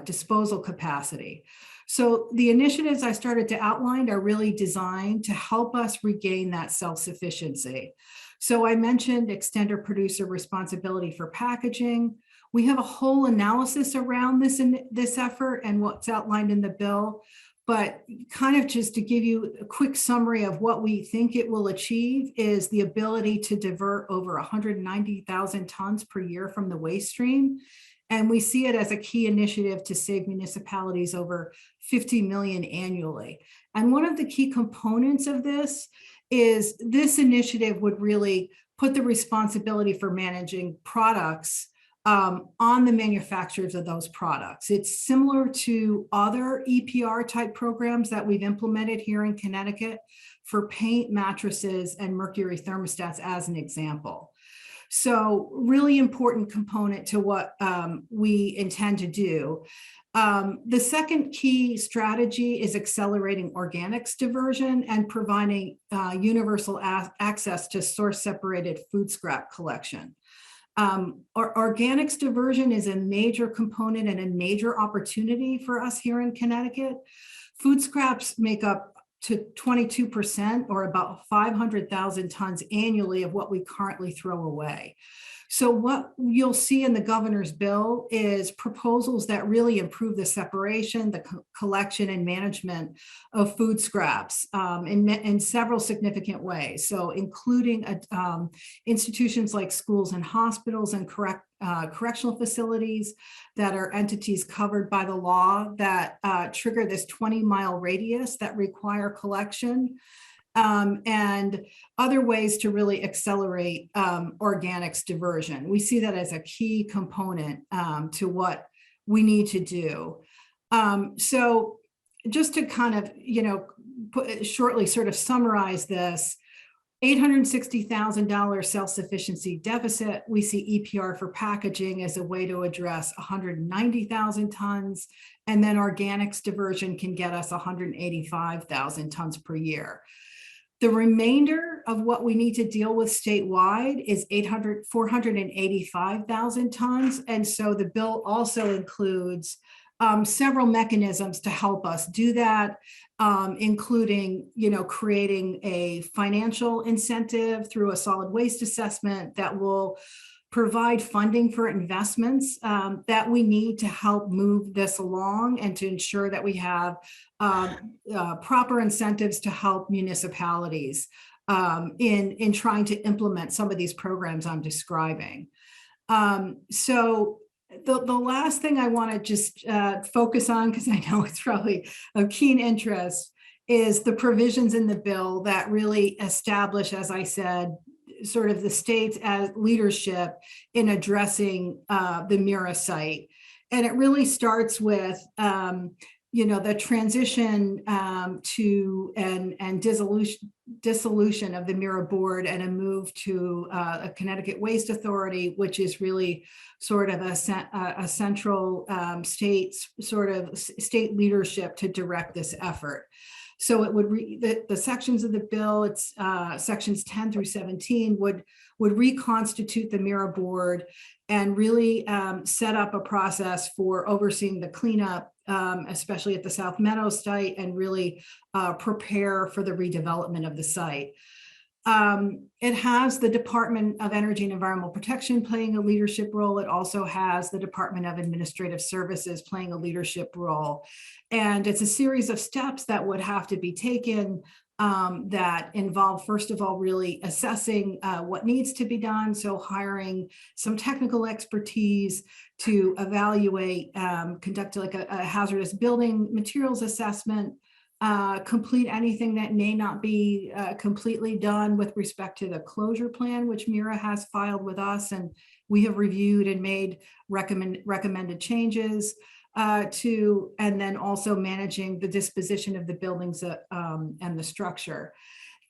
disposal capacity. So the initiatives I started to outline are really designed to help us regain that self-sufficiency. So I mentioned extended producer responsibility for packaging. We have a whole analysis around this effort and what's outlined in the bill, but kind of just to give you a quick summary of what we think it will achieve is the ability to divert over 190,000 tons per year from the waste stream. And we see it as a key initiative to save municipalities over 50 million annually. And one of the key components of this is this initiative would really put the responsibility for managing products on the manufacturers of those products. It's similar to other EPR type programs that we've implemented here in Connecticut for paint, mattresses, and mercury thermostats as an example. So really important component to what we intend to do. The second key strategy is accelerating organics diversion and providing universal access to source separated food scrap collection. Organics diversion is a major component and a major opportunity for us here in Connecticut. Food scraps make up to 22%, or about 500,000 tons annually of what we currently throw away. So what you'll see in the governor's bill is proposals that really improve the separation, the collection and management of food scraps in several significant ways. So including institutions like schools and hospitals and correctional facilities that are entities covered by the law that trigger this 20-mile radius that require collection. And other ways to really accelerate organics diversion. We see that as a key component to what we need to do. So just to kind of, shortly sort of summarize this, $860,000 self-sufficiency deficit. We see EPR for packaging as a way to address 190,000 tons, and then organics diversion can get us 185,000 tons per year. The remainder of what we need to deal with statewide is 485,000 tons. And so the bill also includes several mechanisms to help us do that, including, creating a financial incentive through a solid waste assessment that will provide funding for investments that we need to help move this along and to ensure that we have proper incentives to help municipalities in trying to implement some of these programs I'm describing. So the last thing I want to just focus on, because I know it's probably of keen interest, is the provisions in the bill that really establish, as I said, sort of the state's as leadership in addressing the Mira site. And it really starts with, the transition to and dissolution of the Mira board and a move to a Connecticut Waste Authority, which is really sort of a central state leadership to direct this effort. So it would the sections of the bill, it's sections 10 through 17 would reconstitute the Mira board and really set up a process for overseeing the cleanup, especially at the South Meadows site, and really prepare for the redevelopment of the site. It has the Department of Energy and Environmental Protection playing a leadership role. It also has the Department of Administrative Services playing a leadership role. And it's a series of steps that would have to be taken that involve, first of all, really assessing what needs to be done. So hiring some technical expertise to evaluate, conduct like a hazardous building materials assessment, complete anything that may not be completely done with respect to the closure plan, which Mira has filed with us, and we have reviewed and made recommended changes to, and then also managing the disposition of the buildings and the structure.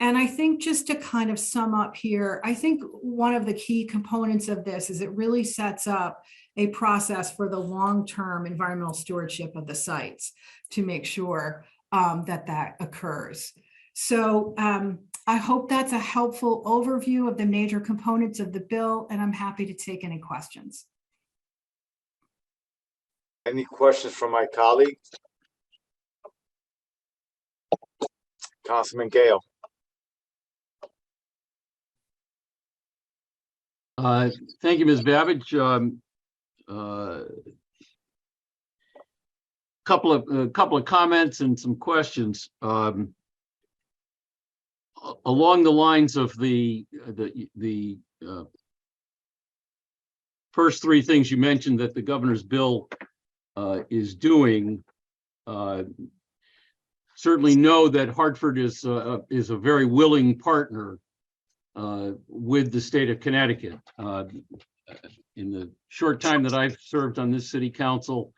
And I think just to kind of sum up here, I think one of the key components of this is it really sets up a process for the long-term environmental stewardship of the sites to make sure that occurs. So I hope that's a helpful overview of the major components of the bill, and I'm happy to take any questions. Any questions from my colleagues? Councilman Gale. Thank you, Ms. Babbage. Couple of comments and some questions along the lines of the first three things you mentioned that the governor's bill is doing, certainly know that Hartford is a very willing partner with the state of Connecticut. In the short time that I've served on this city council,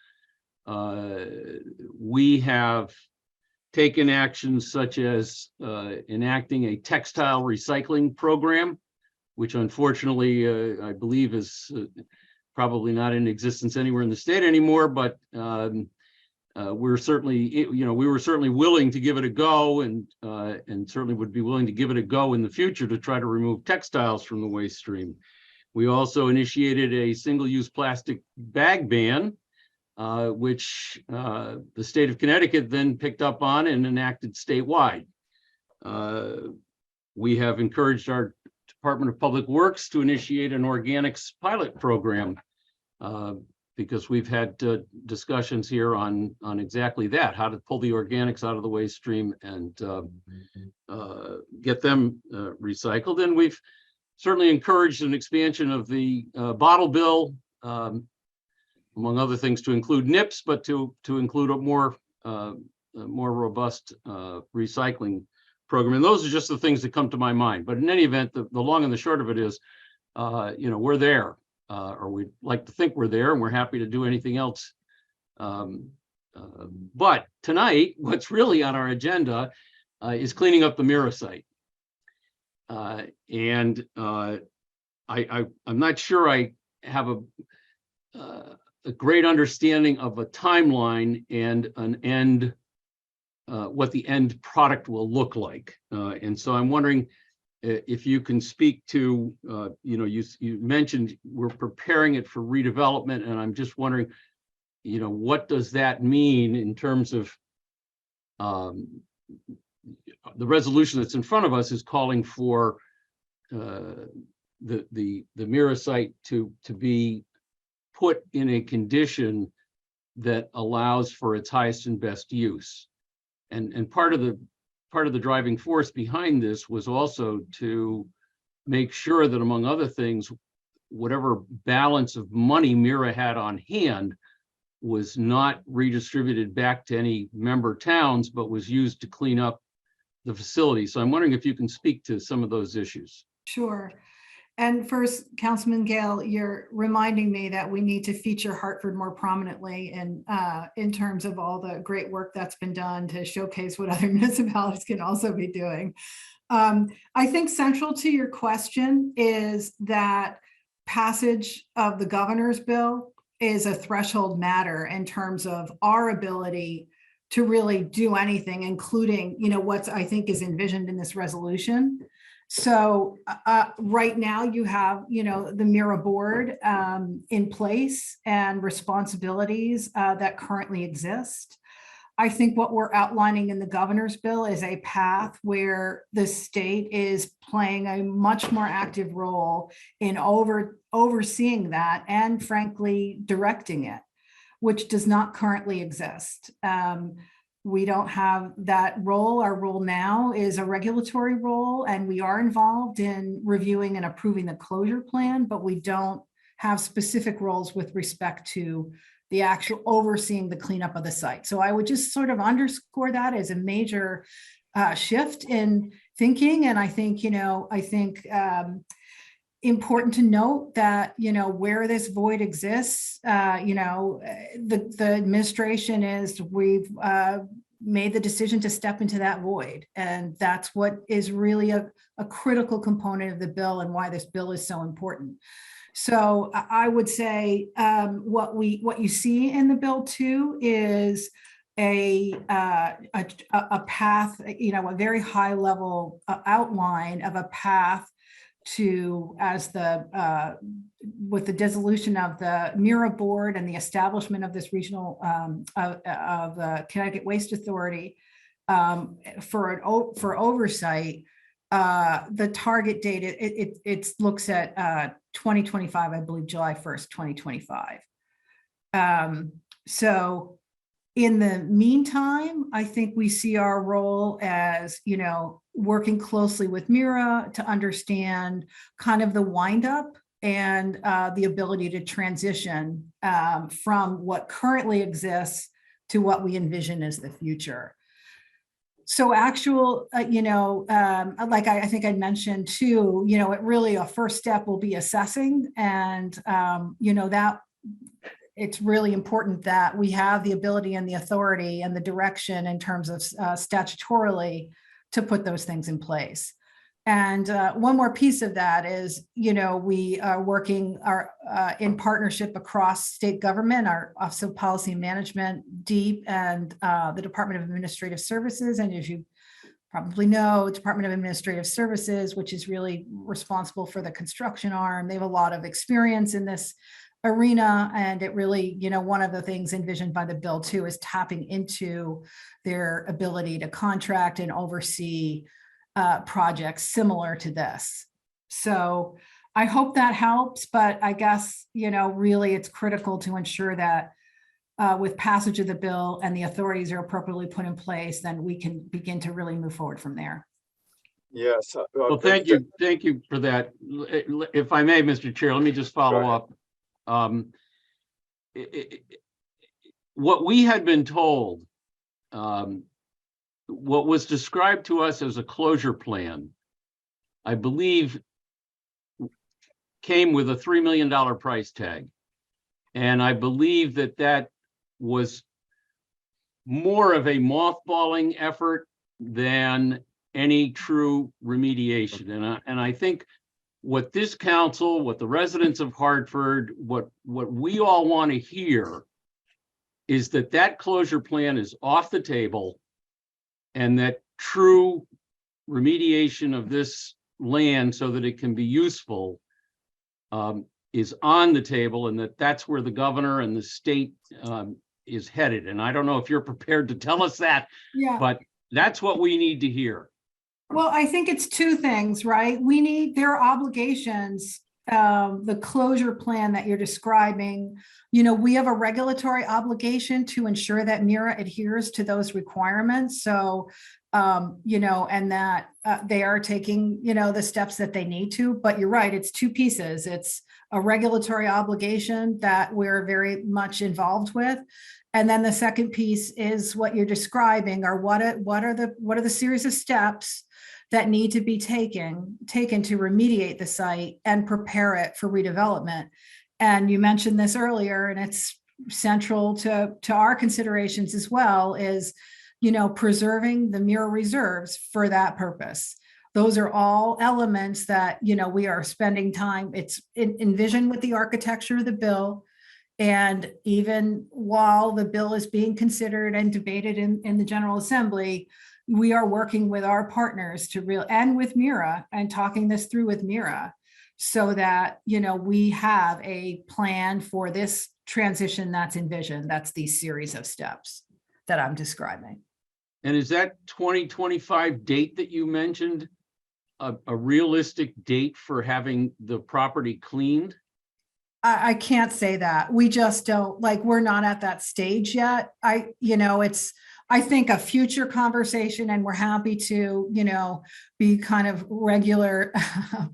we have taken actions such as enacting a textile recycling program, which unfortunately I believe is probably not in existence anywhere in the state anymore, but we're certainly, we were certainly willing to give it a go, and certainly would be willing to give it a go in the future to try to remove textiles from the waste stream. We also initiated a single-use plastic bag ban, which the state of Connecticut then picked up on and enacted statewide. We have encouraged our Department of Public Works to initiate an organics pilot program, because we've had discussions here on exactly that, how to pull the organics out of the waste stream and get them recycled. And we've certainly encouraged an expansion of the bottle bill, among other things, to include NIPS, but to include a more robust recycling program. And those are just the things that come to my mind. But in any event, the long and the short of it is, we're there. Or we'd like to think we're there, and we're happy to do anything else. But tonight, what's really on our agenda is cleaning up the Mira site. And I'm not sure I have a great understanding of a timeline and an end, what the end product will look like. And so I'm wondering if you can speak to, you mentioned we're preparing it for redevelopment, and I'm just wondering, what does that mean in terms of the resolution that's in front of us is calling for the Mira site to be put in a condition that allows for its highest and best use. And part of the driving force behind this was also to make sure that, among other things, whatever balance of money Mira had on hand was not redistributed back to any member towns, but was used to clean up the facility. So I'm wondering if you can speak to some of those issues. Sure. And first, Councilman Gale, you're reminding me that we need to feature Hartford more prominently in terms of all the great work that's been done to showcase what other municipalities can also be doing. I think central to your question is that passage of the governor's bill is a threshold matter in terms of our ability to really do anything, including, what I think is envisioned in this resolution. So right now you have, the Mira board in place and responsibilities that currently exist. I think what we're outlining in the governor's bill is a path where the state is playing a much more active role in overseeing that and, frankly, directing it, which does not currently exist. We don't have that role. Our role now is a regulatory role, and we are involved in reviewing and approving the closure plan, but we don't have specific roles with respect to the actual overseeing the cleanup of the site. So I would just sort of underscore that as a major shift in thinking. And I think, important to note that, where this void exists, the administration we've made the decision to step into that void. And that's what is really a critical component of the bill and why this bill is so important. So I would say what you see in the bill too is a path, a very high level outline of a path to, with the dissolution of the Mira board and the establishment of this regional of the Connecticut Waste Authority for oversight. The target date it looks at 2025, I believe, July 1st, 2025. So in the meantime, I think we see our role as, working closely with Mira to understand kind of the windup and the ability to transition from what currently exists to what we envision as the future. So actual, like I think I mentioned too, it really a first step will be assessing, and that it's really important that we have the ability and the authority and the direction in terms of statutorily to put those things in place. And one more piece of that is, we are working in partnership across state government, our Office of Policy and Management, DEEP, and the Department of Administrative Services. And as you probably know, Department of Administrative Services, which is really responsible for the construction arm, they have a lot of experience in this arena. And it really, one of the things envisioned by the bill too is tapping into their ability to contract and oversee projects similar to this. So I hope that helps, but I guess, really it's critical to ensure that with passage of the bill and the authorities are appropriately put in place, then we can begin to really move forward from there. Yes. Well, thank you for that. If I may, Mr. Chair, let me just follow up. What we had been told, what was described to us as a closure plan, I believe, came with a $3 million price tag. And I believe that was more of a mothballing effort than any true remediation. And I think what this council, what the residents of Hartford, what we all want to hear is that closure plan is off the table, and that true remediation of this land so that it can be useful is on the table, and that's where the governor and the state is headed. And I don't know if you're prepared to tell us that, but that's what we need to hear. Well, I think it's two things, right? There are obligations, the closure plan that you're describing, we have a regulatory obligation to ensure that MIRA adheres to those requirements. So, and that they are taking, the steps that they need to, but you're right, it's two pieces. It's a regulatory obligation that we're very much involved with. And then the second piece is what you're describing, or what are the series of steps that need to be taken to remediate the site and prepare it for redevelopment. And you mentioned this earlier, and it's central to our considerations as well, is, preserving the MIRA reserves for that purpose. Those are all elements that, we are spending time, it's envisioned with the architecture of the bill. And even while the bill is being considered and debated in the General Assembly, we are working with our partners and with MIRA and talking this through with MIRA so that, we have a plan for this transition that's envisioned. That's the series of steps that I'm describing. And is that 2025 date that you mentioned a realistic date for having the property cleaned? I can't say that. We just don't, we're not at that stage yet. I think a future conversation, and we're happy to, be kind of regular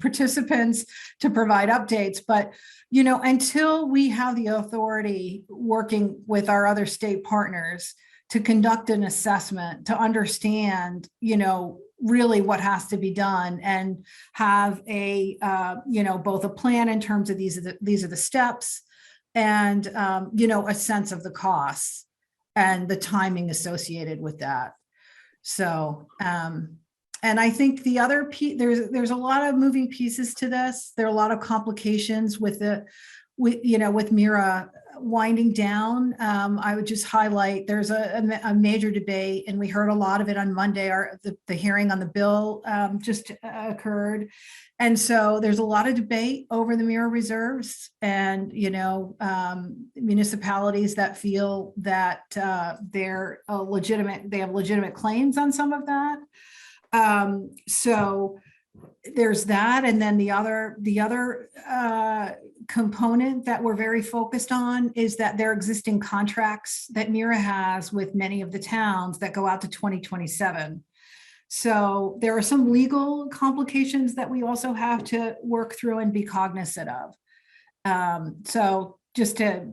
participants to provide updates. But, until we have the authority working with our other state partners to conduct an assessment, to understand, really what has to be done, and have a, both a plan in terms of these are the steps, and, a sense of the costs and the timing associated with that. So, and I think the other piece, there's a lot of moving pieces to this. There are a lot of complications with MIRA winding down. I would just highlight, there's a major debate, and we heard a lot of it on Monday. The hearing on the bill just occurred. And so there's a lot of debate over the MIRA reserves, and, municipalities that feel that they have legitimate claims on some of that. So there's that. And then the other component that we're very focused on is that there are existing contracts that MIRA has with many of the towns that go out to 2027. So there are some legal complications that we also have to work through and be cognizant of. So just to,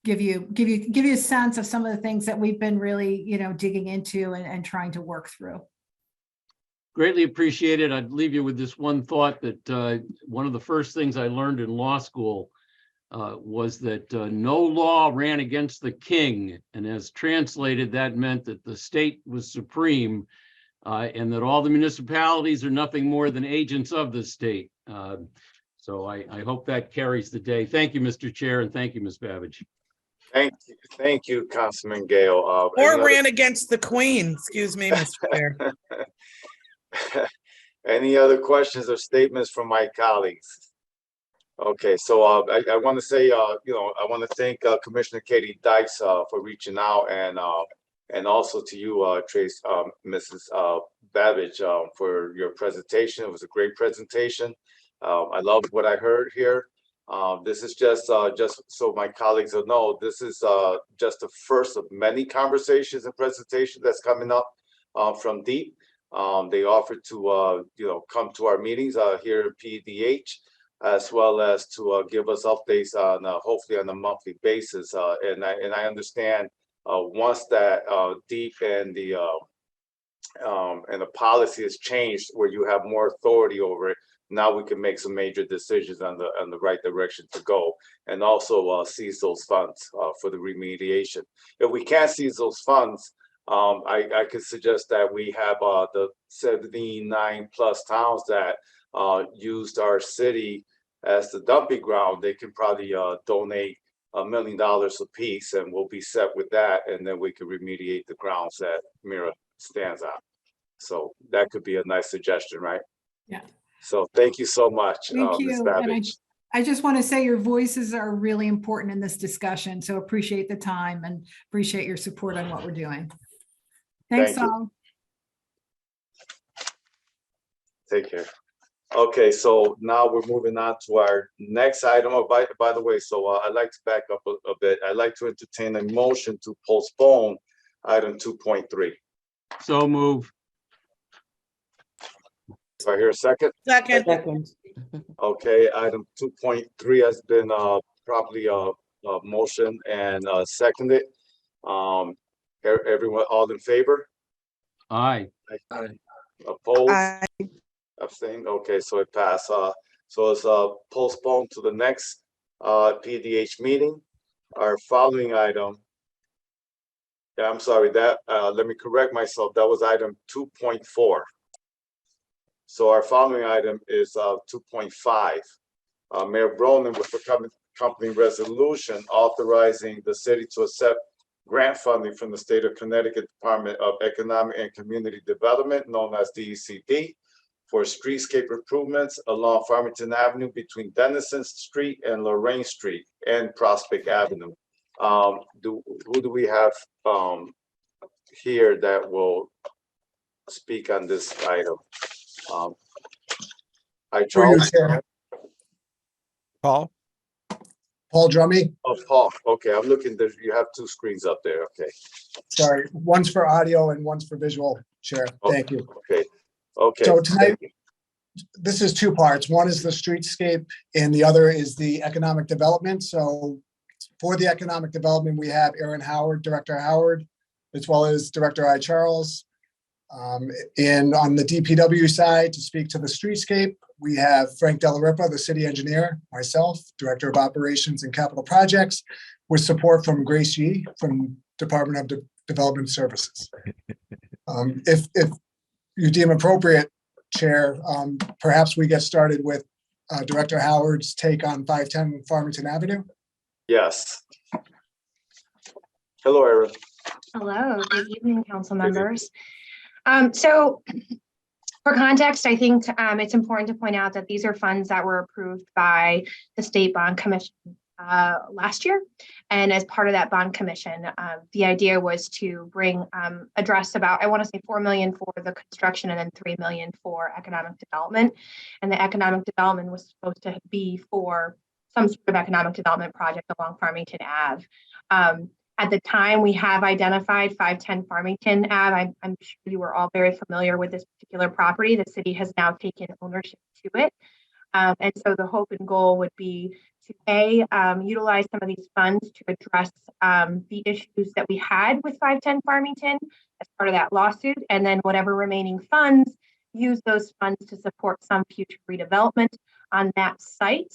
give you a sense of some of the things that we've been really, digging into and trying to work through. Greatly appreciated. I'd leave you with this one thought that one of the first things I learned in law school was that no law ran against the king. And as translated, that meant that the state was supreme and that all the municipalities are nothing more than agents of the state. So I hope that carries the day. Thank you, Mr. Chair, and thank you, Ms. Babbage. Thank you, Councilman Gale. Or ran against the Queen, excuse me, Mr. Chair. Any other questions or statements from my colleagues? Okay, so I want to say, I want to thank Commissioner Katie Dykes for reaching out, and also to you, Trace, Mrs. Babbage, for your presentation. It was a great presentation. I loved what I heard here. This is just so my colleagues will know, this is just the first of many conversations and presentations that's coming up from DEEP. They offered to come to our meetings here at PDH, as well as to give us updates on hopefully on a monthly basis. And I understand once that DEEP and the policy has changed, where you have more authority over it, now we can make some major decisions on the right direction to go, and also seize those funds for the remediation. If we can't seize those funds, I could suggest that we have the 79 plus towns that used our city as the dumping ground. They can probably donate $1 million a piece, and we'll be set with that, and then we can remediate the grounds that Mira stands on. So that could be a nice suggestion, right? Yeah. So thank you so much, Thank Ms. you. Babbage. I just want to say your voices are really important in this discussion. So appreciate the time and appreciate your support on what we're doing. Thanks, Thank you. all. Take care. Okay, so now we're moving on to our next item. Oh, by the way, so I'd like to back up a bit. I'd like to entertain a motion to postpone item 2.3. So move. Do I hear a second? Second. Okay, item 2.3 has been properly motion and seconded. Everyone, all in favor? Aye. Opposed? Aye. Abstained? Okay, so it passed. So it's postponed to the next PDH meeting. Our following item, yeah, I'm sorry, that let me correct myself. That was item 2.4. So our following item is 2.5. Mayor Bronin with the company resolution authorizing the city to accept grant funding from the state of Connecticut Department of Economic and Community Development, known as DECD, for streetscape improvements along Farmington Avenue between Dennison Street and Lorraine Street and Prospect Avenue. Who do we have here that will speak on this item? Charles. Paul? Paul Drummy. Oh, Paul. Okay, I'm looking. You have two screens up there. Okay. Sorry, one's for audio and one's for visual, Chair. Thank you. Okay. Okay. So tonight, this is two parts. One is the streetscape and the other is the economic development. So for the economic development, we have Aaron Howard, Director Howard, as well as Director I. Charles. And on the DPW side, to speak to the streetscape, we have Frank Delaripa, the city engineer, myself, Director of Operations and Capital Projects, with support from Grace Yee from Department of Development Services. If you deem appropriate, Chair, perhaps we get started with Director Howard's take on 510 Farmington Avenue. Yes. Hello, Aaron. Hello, good evening, council members. So for context, I think it's important to point out that these are funds that were approved by the State Bond Commission last year. And as part of that bond commission, the idea was to address about, I want to say 4 million for the construction and then 3 million for economic development. And the economic development was supposed to be for some sort of economic development project along Farmington Ave. At the time, we have identified 510 Farmington Ave. I'm sure you were all very familiar with this particular property. The city has now taken ownership to it. And so the hope and goal would be to utilize some of these funds to address the issues that we had with 510 Farmington as part of that lawsuit, and then whatever remaining funds, use those funds to support some future redevelopment on that site,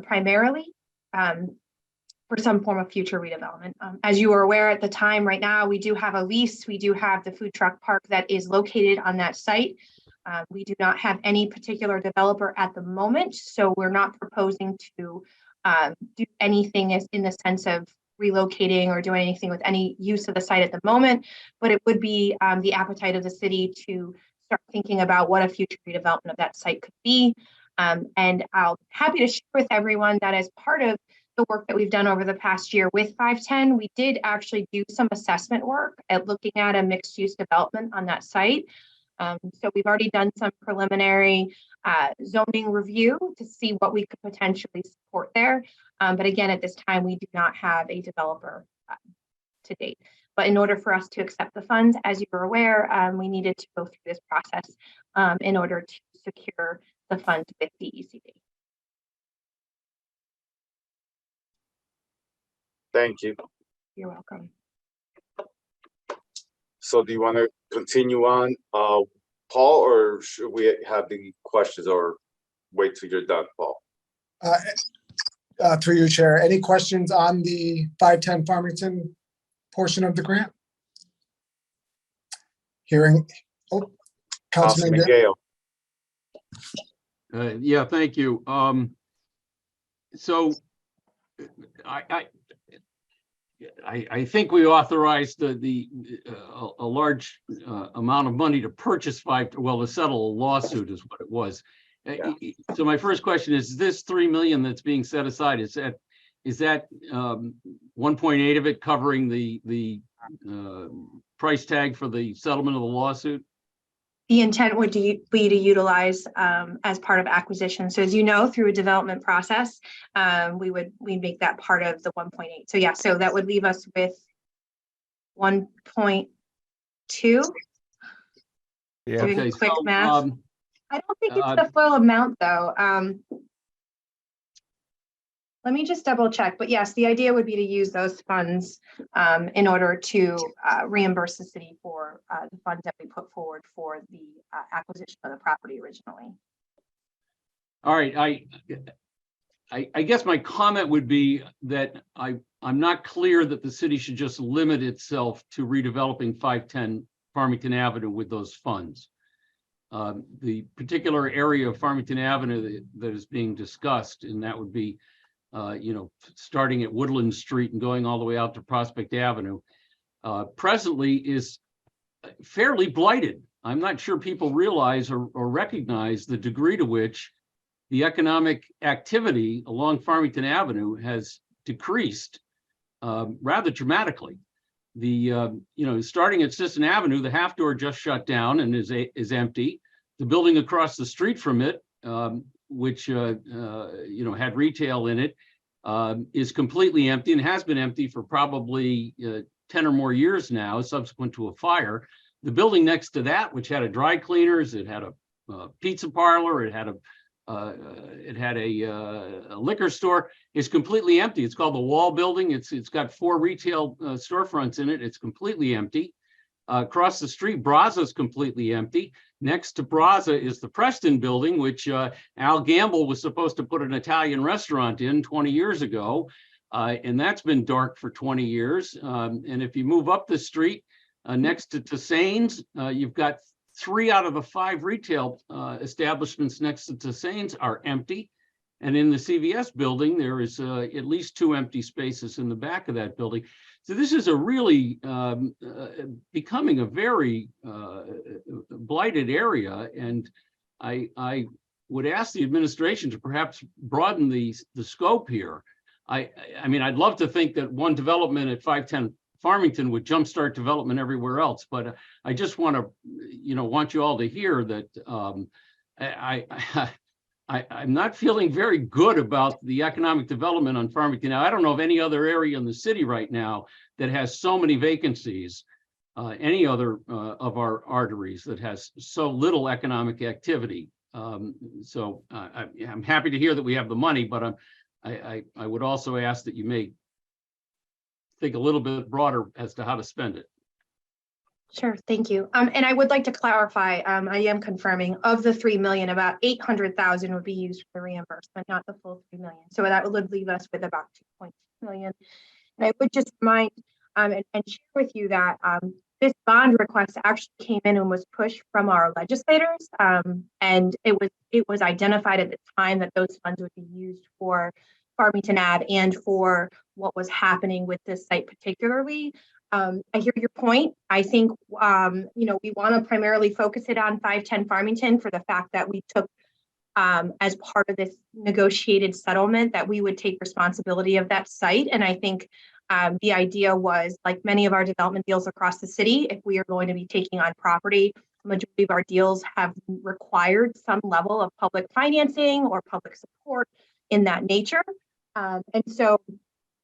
primarily for some form of future redevelopment. As you are aware at the time, right now, we do have a lease. We do have the food truck park that is located on that site. We do not have any particular developer at the moment, so we're not proposing to do anything in the sense of relocating or doing anything with any use of the site at the moment, but it would be the appetite of the city to start thinking about what a future redevelopment of that site could be. And I'll be happy to share with everyone that as part of the work that we've done over the past year with 510, we did actually do some assessment work at looking at a mixed use development on that site. So we've already done some preliminary zoning review to see what we could potentially support there. But again, at this time, we do not have a developer to date. But in order for us to accept the funds, as you are aware, we needed to go through this process in order to secure the funds with the ECD. Thank you. You're welcome. So do you want to continue on, Paul, or should we have the questions or wait till you're done, Paul? Through you, Chair. Any questions on the 510 Farmington portion of the grant? Hearing, Councilman Gale. Yeah, thank you. So I think we authorized a large amount of money to purchase to settle a lawsuit is what it was. Yeah. So my first question is this $3 million that's being set aside, is that 1.8 of it covering the price tag for the settlement of the lawsuit? The intent would be to utilize as part of acquisition. So as you know, through a development process, we make that part of the 1.8. So yeah, so that would leave us with 1.2. Yeah. Doing Okay, quick math. I don't think it's the full amount though. Let me just double check, but yes, the idea would be to use those funds in order to reimburse the city for the funds that we put forward for the acquisition of the property originally. All right, I guess my comment would be that I'm not clear that the city should just limit itself to redeveloping 510 Farmington Avenue with those funds. The particular area of Farmington Avenue that is being discussed, and that would be starting at Woodland Street and going all the way out to Prospect Avenue, presently is fairly blighted. I'm not sure people realize or recognize the degree to which the economic activity along Farmington Avenue has decreased rather dramatically. Starting at Sisson Avenue, the half door just shut down and is empty. The building across the street from it, which had retail in it, is completely empty and has been empty for probably 10 or more years now, subsequent to a fire. The building next to that, which had a dry cleaners, it had a pizza parlor, it had a liquor store, is completely empty. It's called the Wall Building. It's got 4 retail storefronts in it. It's completely empty. Across the street, Brazza is completely empty. Next to Brazza is the Preston Building, which Al Gamble was supposed to put an Italian restaurant in 20 years ago, and that's been dark for 20 years. And if you move up the street next to Tassane's, you've got 3 out of the 5 retail establishments next to Tassane's are empty. And in the CVS building, there is at least 2 empty spaces in the back of that building. So this is a really becoming a very blighted area. And I would ask the administration to perhaps broaden the scope here. I mean, I'd love to think that one development at 510 Farmington would jumpstart development everywhere else, but I just want to, want you all to hear that I'm not feeling very good about the economic development on Farmington. Now, I don't know of any other area in the city right now that has so many vacancies, any other of our arteries that has so little economic activity. So I'm happy to hear that we have the money, but I would also ask that you may think a little bit broader as to how to spend it. Sure, thank you. And I would like to clarify, I am confirming of the 3 million, about 800,000 would be used for the reimbursement, not the full 3 million. So that would leave us with about 2.2 million. And I would just remind and share with you that this bond request actually came in and was pushed from our legislators. And it was identified at the time that those funds would be used for Farmington Ave and for what was happening with this site particularly. I hear your point. I think, we want to primarily focus it on 510 Farmington for the fact that we took as part of this negotiated settlement that we would take responsibility of that site. And I think the idea was, like many of our development deals across the city, if we are going to be taking on property, the majority of our deals have required some level of public financing or public support in that nature. And so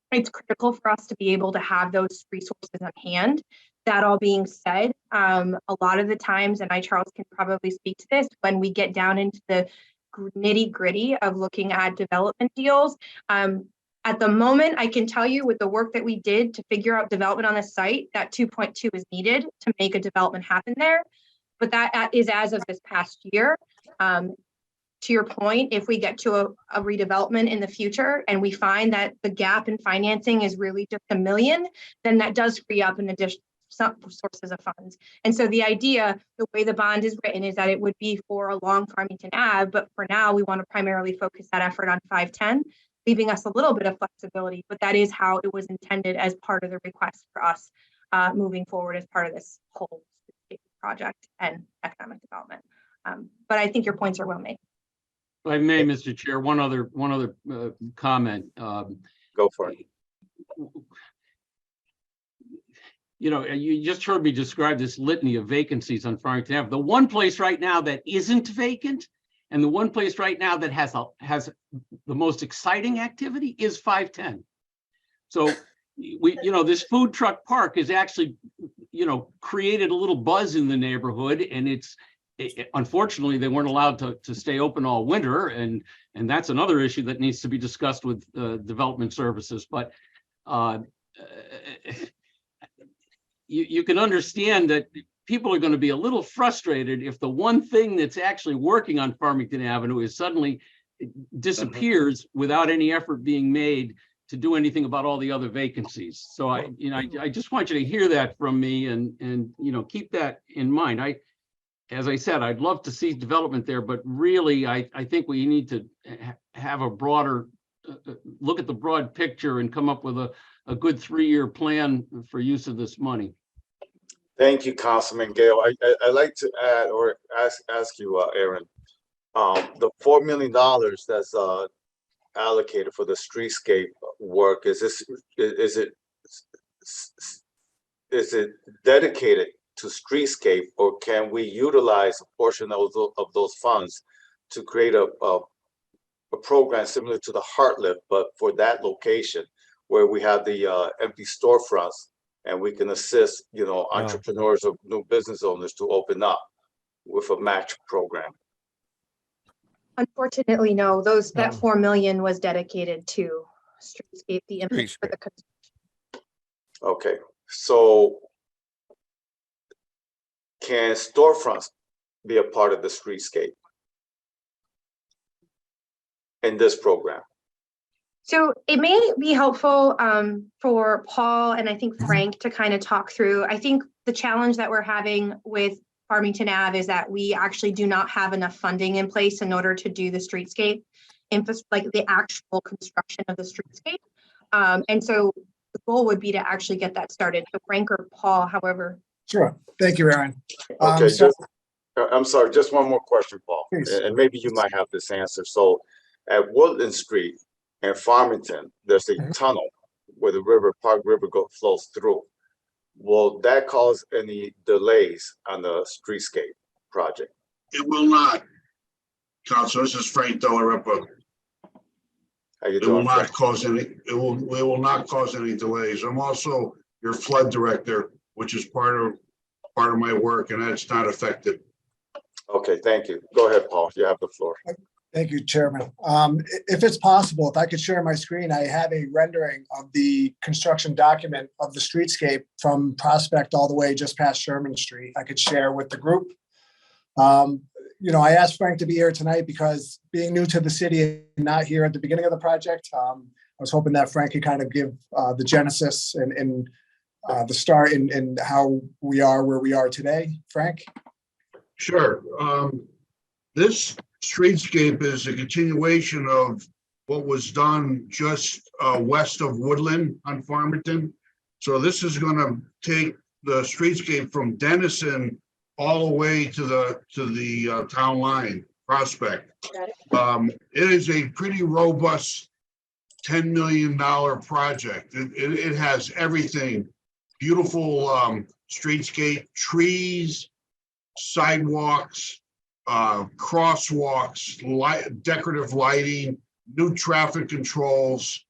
it's critical for us to be able to have those resources on hand. That all being said, a lot of the times, and Charles can probably speak to this, when we get down into the nitty gritty of looking at development deals, at the moment, I can tell you with the work that we did to figure out development on the site, that 2.2 is needed to make a development happen there. But that is as of this past year. To your point, if we get to a redevelopment in the future and we find that the gap in financing is really just $1 million, then that does free up an additional sources of funds. And so the idea, the way the bond is written, is that it would be for along Farmington Ave, but for now we want to primarily focus that effort on 510, leaving us a little bit of flexibility, but that is how it was intended as part of the request for us moving forward as part of this whole project and economic development. But I think your points are well made. If I may, Mr. Chair, one other comment. Go for it. You just heard me describe this litany of vacancies on Farmington Ave. The one place right now that isn't vacant, and the one place right now that has the most exciting activity is 510. So this food truck park is actually, created a little buzz in the neighborhood, and unfortunately, they weren't allowed to stay open all winter, and that's another issue that needs to be discussed with development services. But you can understand that people are going to be a little frustrated if the one thing that's actually working on Farmington Avenue is suddenly disappears without any effort being made to do anything about all the other vacancies. So I just want you to hear that from me and keep that in mind. As I said, I'd love to see development there, but really, I think we need to have a broader look at the broad picture and come up with a good 3-year plan for use of this money. Thank you, Councilman Gale. I'd like to add or ask you, Aaron, the $4 million that's allocated for the streetscape work, is it dedicated to streetscape, or can we utilize a portion of those funds to create a program similar to the Heart Lift, but for that location where we have the empty storefronts and we can assist, entrepreneurs or new business owners to open up with a match program? Unfortunately, no. That 4 million was dedicated to streetscape, the impact for the construction. Okay, so can storefronts be a part of the streetscape in this program? So it may be helpful for Paul and I think Frank to kind of talk through. I think the challenge that we're having with Farmington Ave is that we actually do not have enough funding in place in order to do the streetscape, like the actual construction of the streetscape. And so the goal would be to actually get that started. So Frank or Paul, however. Sure. Thank you, Aaron. Okay, I'm sorry, just one more question, Paul, and maybe you might have this answer. So at Woodland Street and Farmington, there's a tunnel where the Park River flows through. Will that cause any delays on the streetscape project? It will not. Council, this is Frank Delarippa. How you It will doing, not Frank? cause any, it will not cause any delays. I'm also your flood director, which is part of my work, and that's not affected. Okay, thank you. Go ahead, Paul. You have the floor. Thank you, Chairman. If it's possible, if I could share my screen, I have a rendering of the construction document of the streetscape from Prospect all the way just past Sherman Street. I could share with the group. You know, I asked Frank to be here tonight because being new to the city and not here at the beginning of the project, I was hoping that Frank could kind of give the genesis and the start and how we are where we are today. Frank? Sure. This streetscape is a continuation of what was done just west of Woodland on Farmington. So this is going to take the streetscape from Denison all the way to the town line, Prospect. It is a pretty robust $10 million project. It has everything: beautiful streetscape, trees, sidewalks, crosswalks, decorative lighting, new traffic controls.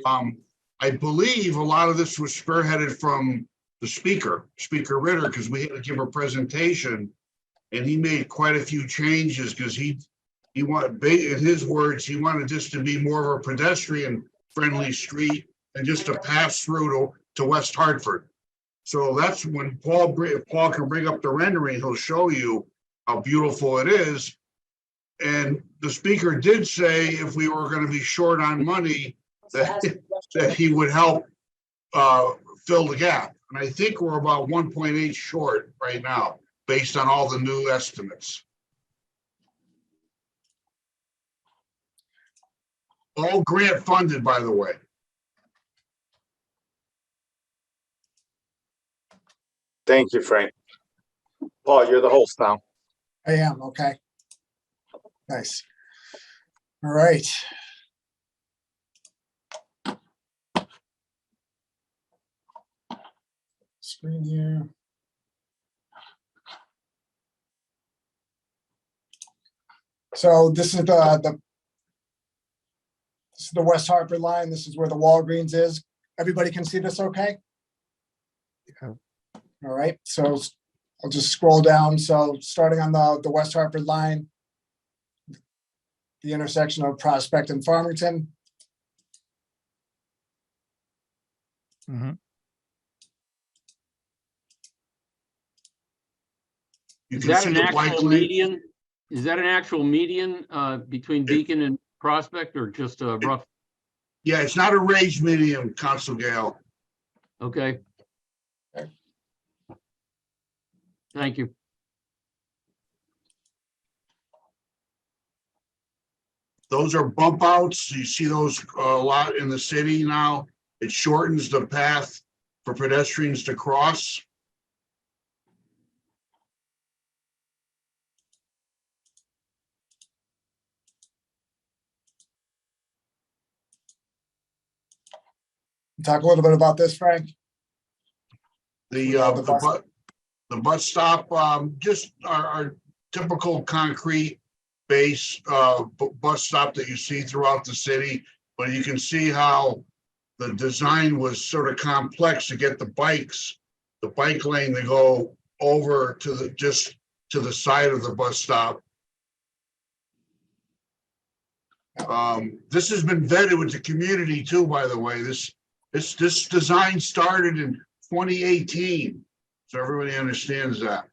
I believe a lot of this was spearheaded from the Speaker Ritter, because we had to give a presentation, and he made quite a few changes because he wanted, in his words, he wanted this to be more of a pedestrian-friendly street and just a pass through to West Hartford. So that's when Paul can bring up the rendering, he'll show you how beautiful it is. And the Speaker did say if we were going to be short on money, that he would help fill the gap. And I think we're about 1.8 short right now, based on all the new estimates. All grant funded, by the way. Thank you, Frank. Paul, you're the host now. I am, okay. Nice. All right. Screen here. So this is the West Hartford line. This is where the Walgreens is. Everybody can see this okay? Yeah. All right, so I'll just scroll down. So starting on the West Hartford line, the intersection of Prospect and Farmington. Mm-hmm. You Is can that see an the actual bike lane. median? Is that an actual median between Beacon and Prospect, or just a rough? Yeah, it's not a raised medium, Council Gale. Okay. Thank you. Those are bump outs. You see those a lot in the city now. It shortens the path for pedestrians to cross. Talk a little bit about this, Frank. The bus stop, just our typical concrete base bus stop that you see throughout the city, but you can see how the design was sort of complex to get the bike lane to go over to just to the side of the bus stop. This has been vetted with the community too, by the way. This design started in 2018, so everybody understands that.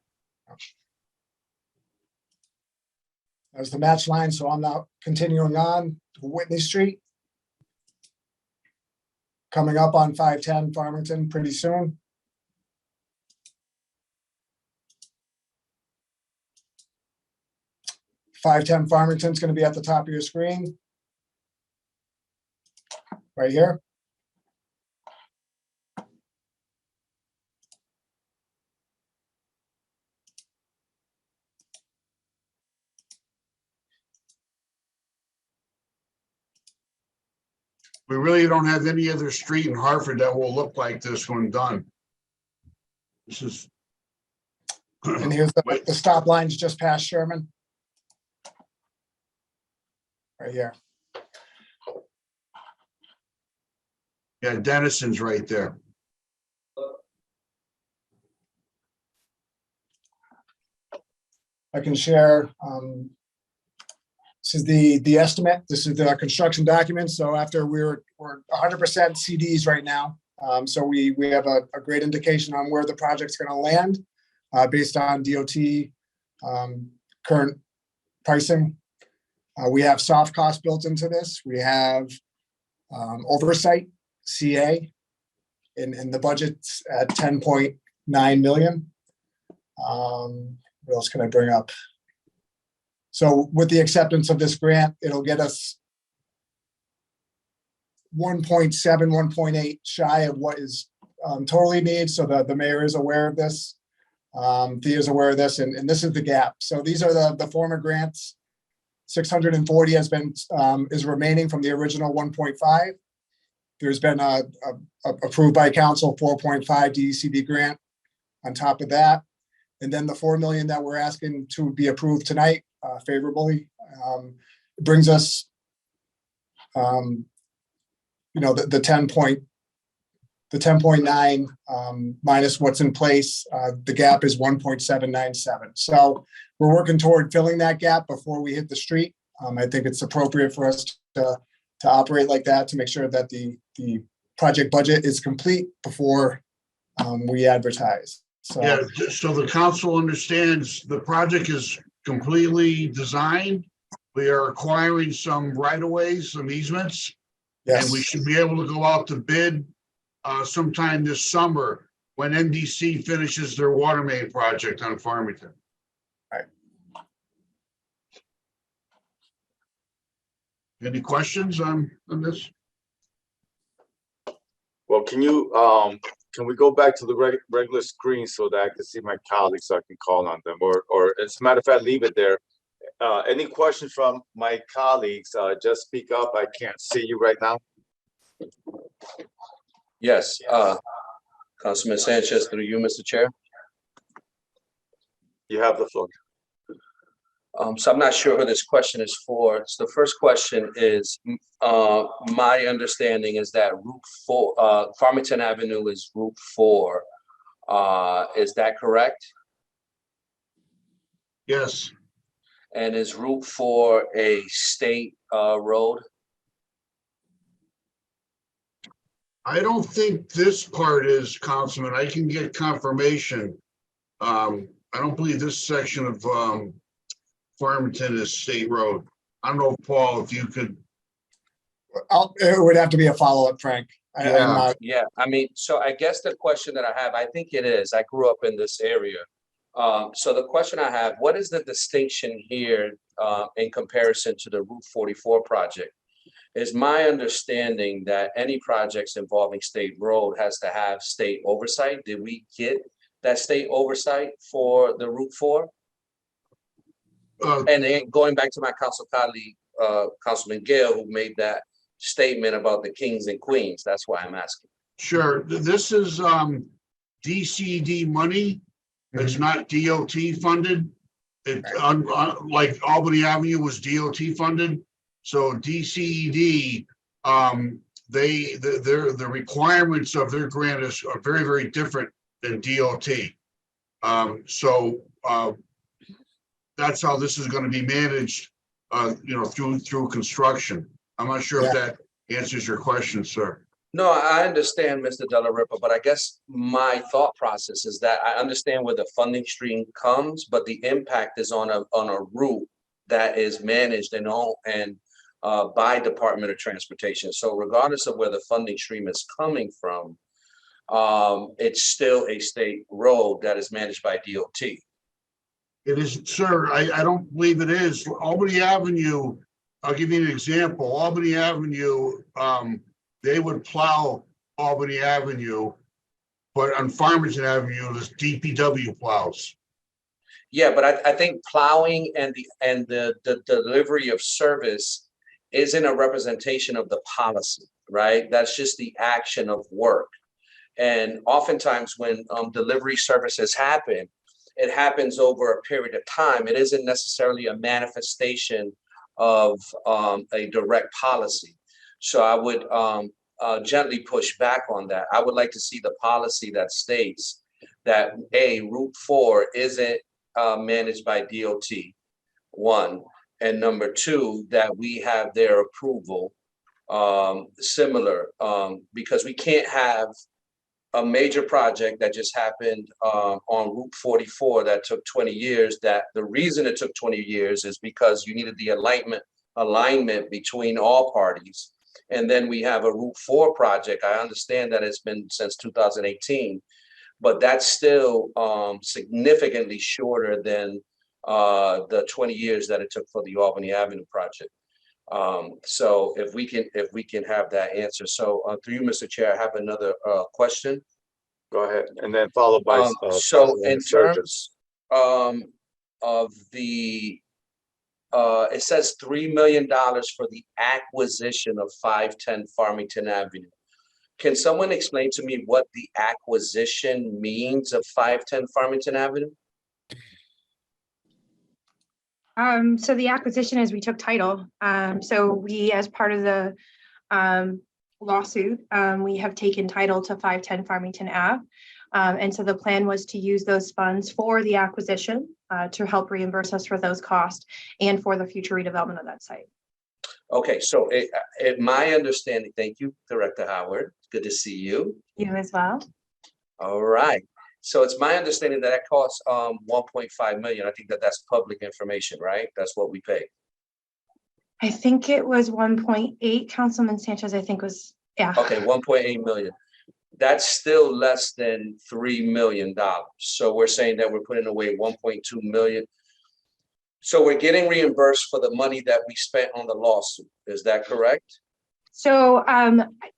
There's the match line, so I'm now continuing on to Whitney Street. Coming up on 510 Farmington pretty soon. .510 Farmington's going to be at the top of your screen. Right here. We really don't have any other street in Hartford that will look like this when done. This is. And here's the stop lines just past Sherman. right here. Yeah, Denison's right there. I can share, this is the estimate, this is the construction document, so after we're 100% CDs right now. So we have a great indication on where the project's gonna land, based on DOT current pricing. We have soft costs built into this. We have oversight, CA, in the budget's at 10.9 million. What else can I bring up? So with the acceptance of this grant, it'll get us 1.7, 1.8 shy of what is totally needs. So the mayor is aware of this. Thea is aware of this, and this is the gap. So these are the former grants. 640 has been is remaining from the original 1.5. There's been a approved by council 4.5 DECD grant on top of that. And then the 4 million that we're asking to be approved tonight favorably brings us, the 10.9 minus what's in place. The gap is 1.797. So we're working toward filling that gap before we hit the street. I think it's appropriate for us to operate like that, to make sure that the project budget is complete before we advertise. So, Yeah, so the council understands the project is completely designed. We are acquiring some right-of-ways, some easements. yes. And we should be able to go out to bid sometime this summer when NDC finishes their water main project on Farmington. Right. Any questions on this? Well, can we go back to the regular screen so that I can see my colleagues so I can call on them, or as a matter of fact, leave it there. Any questions from my colleagues? Just speak up. I can't see you right now. Yes, Councilman Sanchez, through you, Mr. Chair. You have the floor. So I'm not sure who this question is for. So the first question is, my understanding is that Route 4, Farmington Avenue is Route 4. Is that correct? Yes. And is Route 4 a state road? I don't think this part is, Councilman. I can get confirmation. I don't believe this section of Farmington is state road. I don't know, Paul, if you could. It would have to be a follow-up, Frank. Yeah, I mean, so I guess the question that I have, I think it is, I grew up in this area. So the question I have, what is the distinction here in comparison to the Route 44 project? Is my understanding that any projects involving state road has to have state oversight? Did we get that state oversight for the Route 4? And then going back to my council colleague, Councilman Gale, who made that statement about the kings and queens. That's why I'm asking. Sure. This is DCD money. It's not DOT funded. It like Albany Avenue was DOT funded. So DCD, the requirements of their grant are very, very different than DOT. That's how this is going to be managed, through construction. I'm not sure if that answers your question, sir. No, I understand, Mr. Della Ripa, but I guess my thought process is that I understand where the funding stream comes, but the impact is on a route that is managed by Department of Transportation. So regardless of where the funding stream is coming from, it's still a state road that is managed by DOT. It is, sir. I don't believe it is. Albany Avenue, I'll give you an example. Albany Avenue, they would plow Albany Avenue, but on Farmington Avenue, there's DPW plows. Yeah, but I think plowing and the delivery of service isn't a representation of the policy, right? That's just the action of work. And oftentimes when delivery services happen, it happens over a period of time. It isn't necessarily a manifestation of a direct policy. So I would gently push back on that. I would like to see the policy that states that Route 4 isn't managed by DOT, one, and number two, that we have their approval similar, because we can't have a major project that just happened on Route 44 that took 20 years. That the reason it took 20 years is because you needed the alignment between all parties. And then we have a Route 4 project. I understand that it's been since 2018, but that's still significantly shorter than the 20 years that it took for the Albany Avenue project. So if we can have that answer. So through you, Mr. Chair, I have another question. Go ahead, and then followed by. So in terms of the, it says $3 million for the acquisition of 510 Farmington Avenue. Can someone explain to me what the acquisition means of 510 Farmington Avenue? So the acquisition is we took title. So we, as part of the lawsuit, we have taken title to 510 Farmington Ave. And so the plan was to use those funds for the acquisition to help reimburse us for those costs and for the future redevelopment of that site. Okay, so my understanding, thank you, Director Howard. Good to see you. You as well. All right. So it's my understanding that that costs 1.5 million. I think that's public information, right? That's what we pay. I think it was 1.8. Councilman Sanchez, I think was, yeah. Okay, 1.8 million. That's still less than $3 million. So we're saying that we're putting away 1.2 million. So we're getting reimbursed for the money that we spent on the lawsuit. Is that correct? So,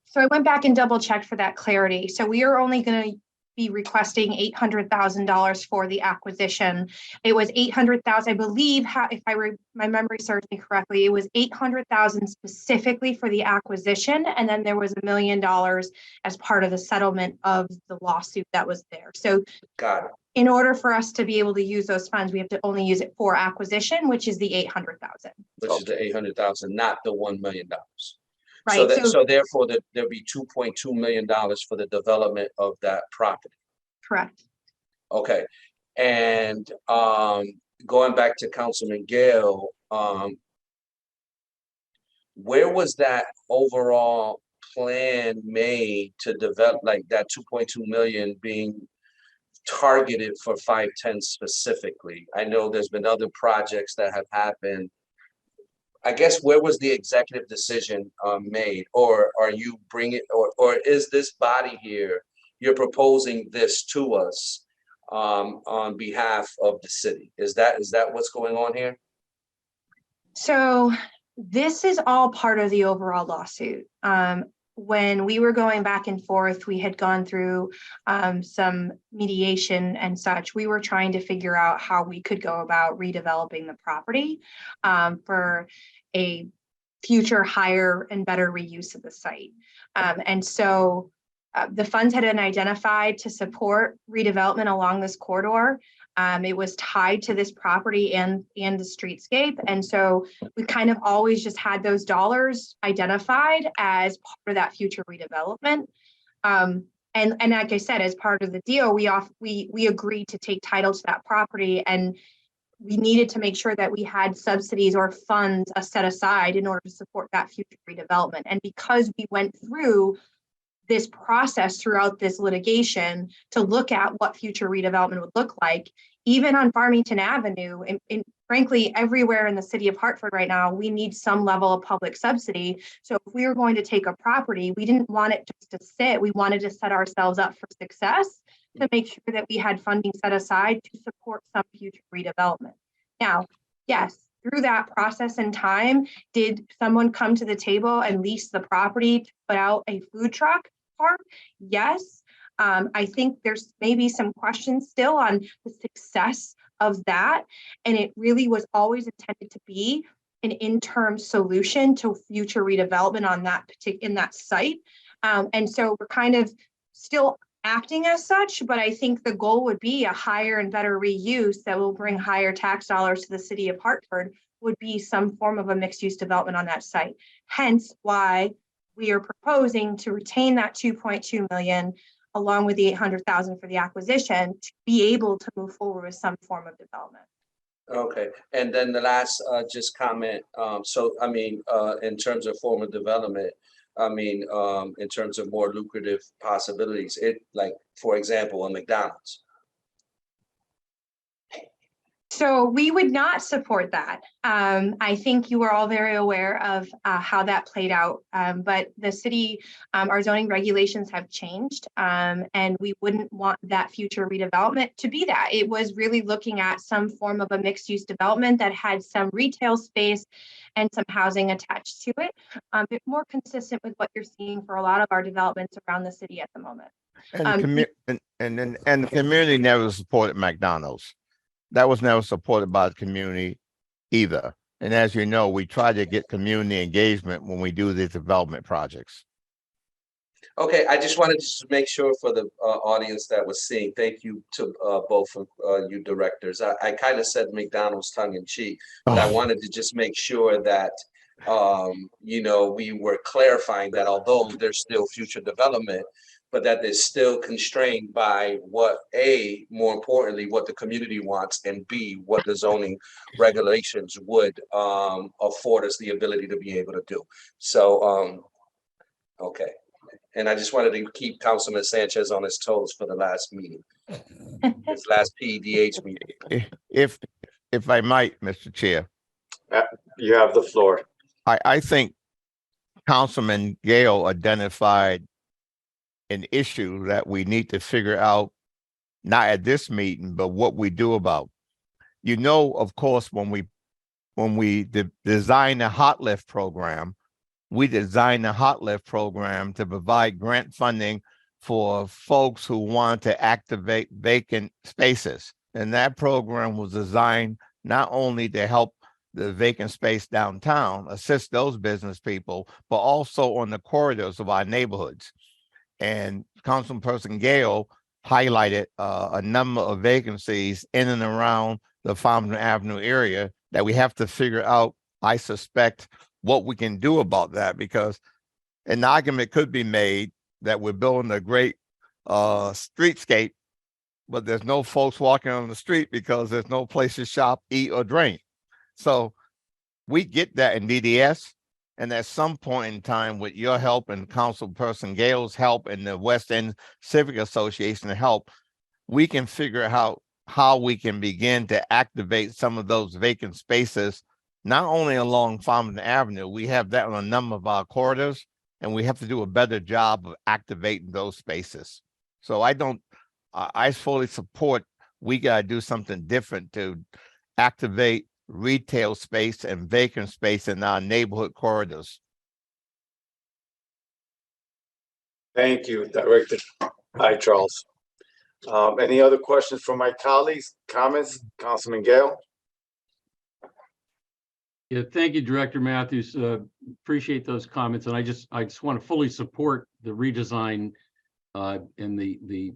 so I went back and double checked for that clarity. So we are only going to be requesting $800,000 for the acquisition. It was 800,000, I believe, if my memory serves me correctly, it was 800,000 specifically for the acquisition, and then there was $1 million as part of the settlement of the lawsuit that was there. So, got it. In order for us to be able to use those funds, we have to only use it for acquisition, which is the 800,000. Which is the 800,000, not the $1 million. Right. So therefore, there'll be $2.2 million for the development of that property. Correct. Okay. And going back to Councilman Gale, where was that overall plan made to develop, like that 2.2 million being targeted for 510 specifically? I know there's been other projects that have happened. I guess where was the executive decision made, or are you bringing, or is this body here, you're proposing this to us on behalf of the city? Is that what's going on here? So this is all part of the overall lawsuit. When we were going back and forth, we had gone through some mediation and such. We were trying to figure out how we could go about redeveloping the property for a future higher and better reuse of the site. And so the funds had been identified to support redevelopment along this corridor. It was tied to this property and the streetscape. And so we kind of always just had those dollars identified as part of that future redevelopment. And like I said, as part of the deal, we agreed to take title to that property, and we needed to make sure that we had subsidies or funds set aside in order to support that future redevelopment. And because we went through this process throughout this litigation to look at what future redevelopment would look like, even on Farmington Avenue, and frankly, everywhere in the city of Hartford right now, we need some level of public subsidy. So if we were going to take a property, we didn't want it just to sit. We wanted to set ourselves up for success to make sure that we had funding set aside to support some future redevelopment. Now, yes, through that process and time, did someone come to the table and lease the property to put out a food truck park? Yes. I think there's maybe some questions still on the success of that. And it really was always intended to be an interim solution to future redevelopment on that in that site. And so we're kind of still acting as such, but I think the goal would be a higher and better reuse that will bring higher tax dollars to the city of Hartford would be some form of a mixed use development on that site. Hence why we are proposing to retain that 2.2 million along with the 800,000 for the acquisition to be able to move forward with some form of development. Okay, and then the last just comment, so I mean, in terms of form of development, I mean, in terms of more lucrative possibilities, it like, for example, a McDonald's. So we would not support that. I think you are all very aware of how that played out, but the city, our zoning regulations have changed, and we wouldn't want that future redevelopment to be that. It was really looking at some form of a mixed use development that had some retail space and some housing attached to it, but more consistent with what you're seeing for a lot of our developments around the city at the moment. And the community never supported McDonald's. That was never supported by the community either. And as you know, we try to get community engagement when we do these development projects. Okay, I just wanted to make sure for the audience that was seeing, thank you to both of you directors. I kind of said McDonald's tongue in cheek, but I wanted to just make sure that, you know, we were clarifying that although there's still future development, but that is still constrained by what, A, more importantly, what the community wants, and B, what the zoning regulations would afford us the ability to be able to do. So, okay. And I just wanted to keep Councilman Sanchez on his toes for the last meeting, his last PEDH meeting. If I might, Mr. Chair. You have the floor. I think Councilman Gale identified an issue that we need to figure out, not at this meeting, but what we do about. You know, of course, when we design the hot lift program, we designed the hot lift program to provide grant funding for folks who want to activate vacant spaces. And that program was designed not only to help the vacant space downtown, assist those business people, but also on the corridors of our neighborhoods. And Councilperson Gale highlighted a number of vacancies in and around the Farmington Avenue area that we have to figure out, I suspect, what we can do about that, because an argument could be made that we're building a great streetscape, but there's no folks walking on the street because there's no place to shop, eat, or drink. So we get that in DDS. And at some point in time, with your help and Councilperson Gale's help and the West End Civic Association help, we can figure out how we can begin to activate some of those vacant spaces, not only along Farmington Avenue. We have that on a number of our corridors, and we have to do a better job of activating those spaces. So I fully support, we got to do something different to activate retail space and vacant space in our neighborhood corridors. Thank you, Director. Hi, Charles. Any other questions from my colleagues? Comments? Councilman Gale? Yeah, thank you, Director Matthews. Appreciate those comments. And I just want to fully support the redesign and the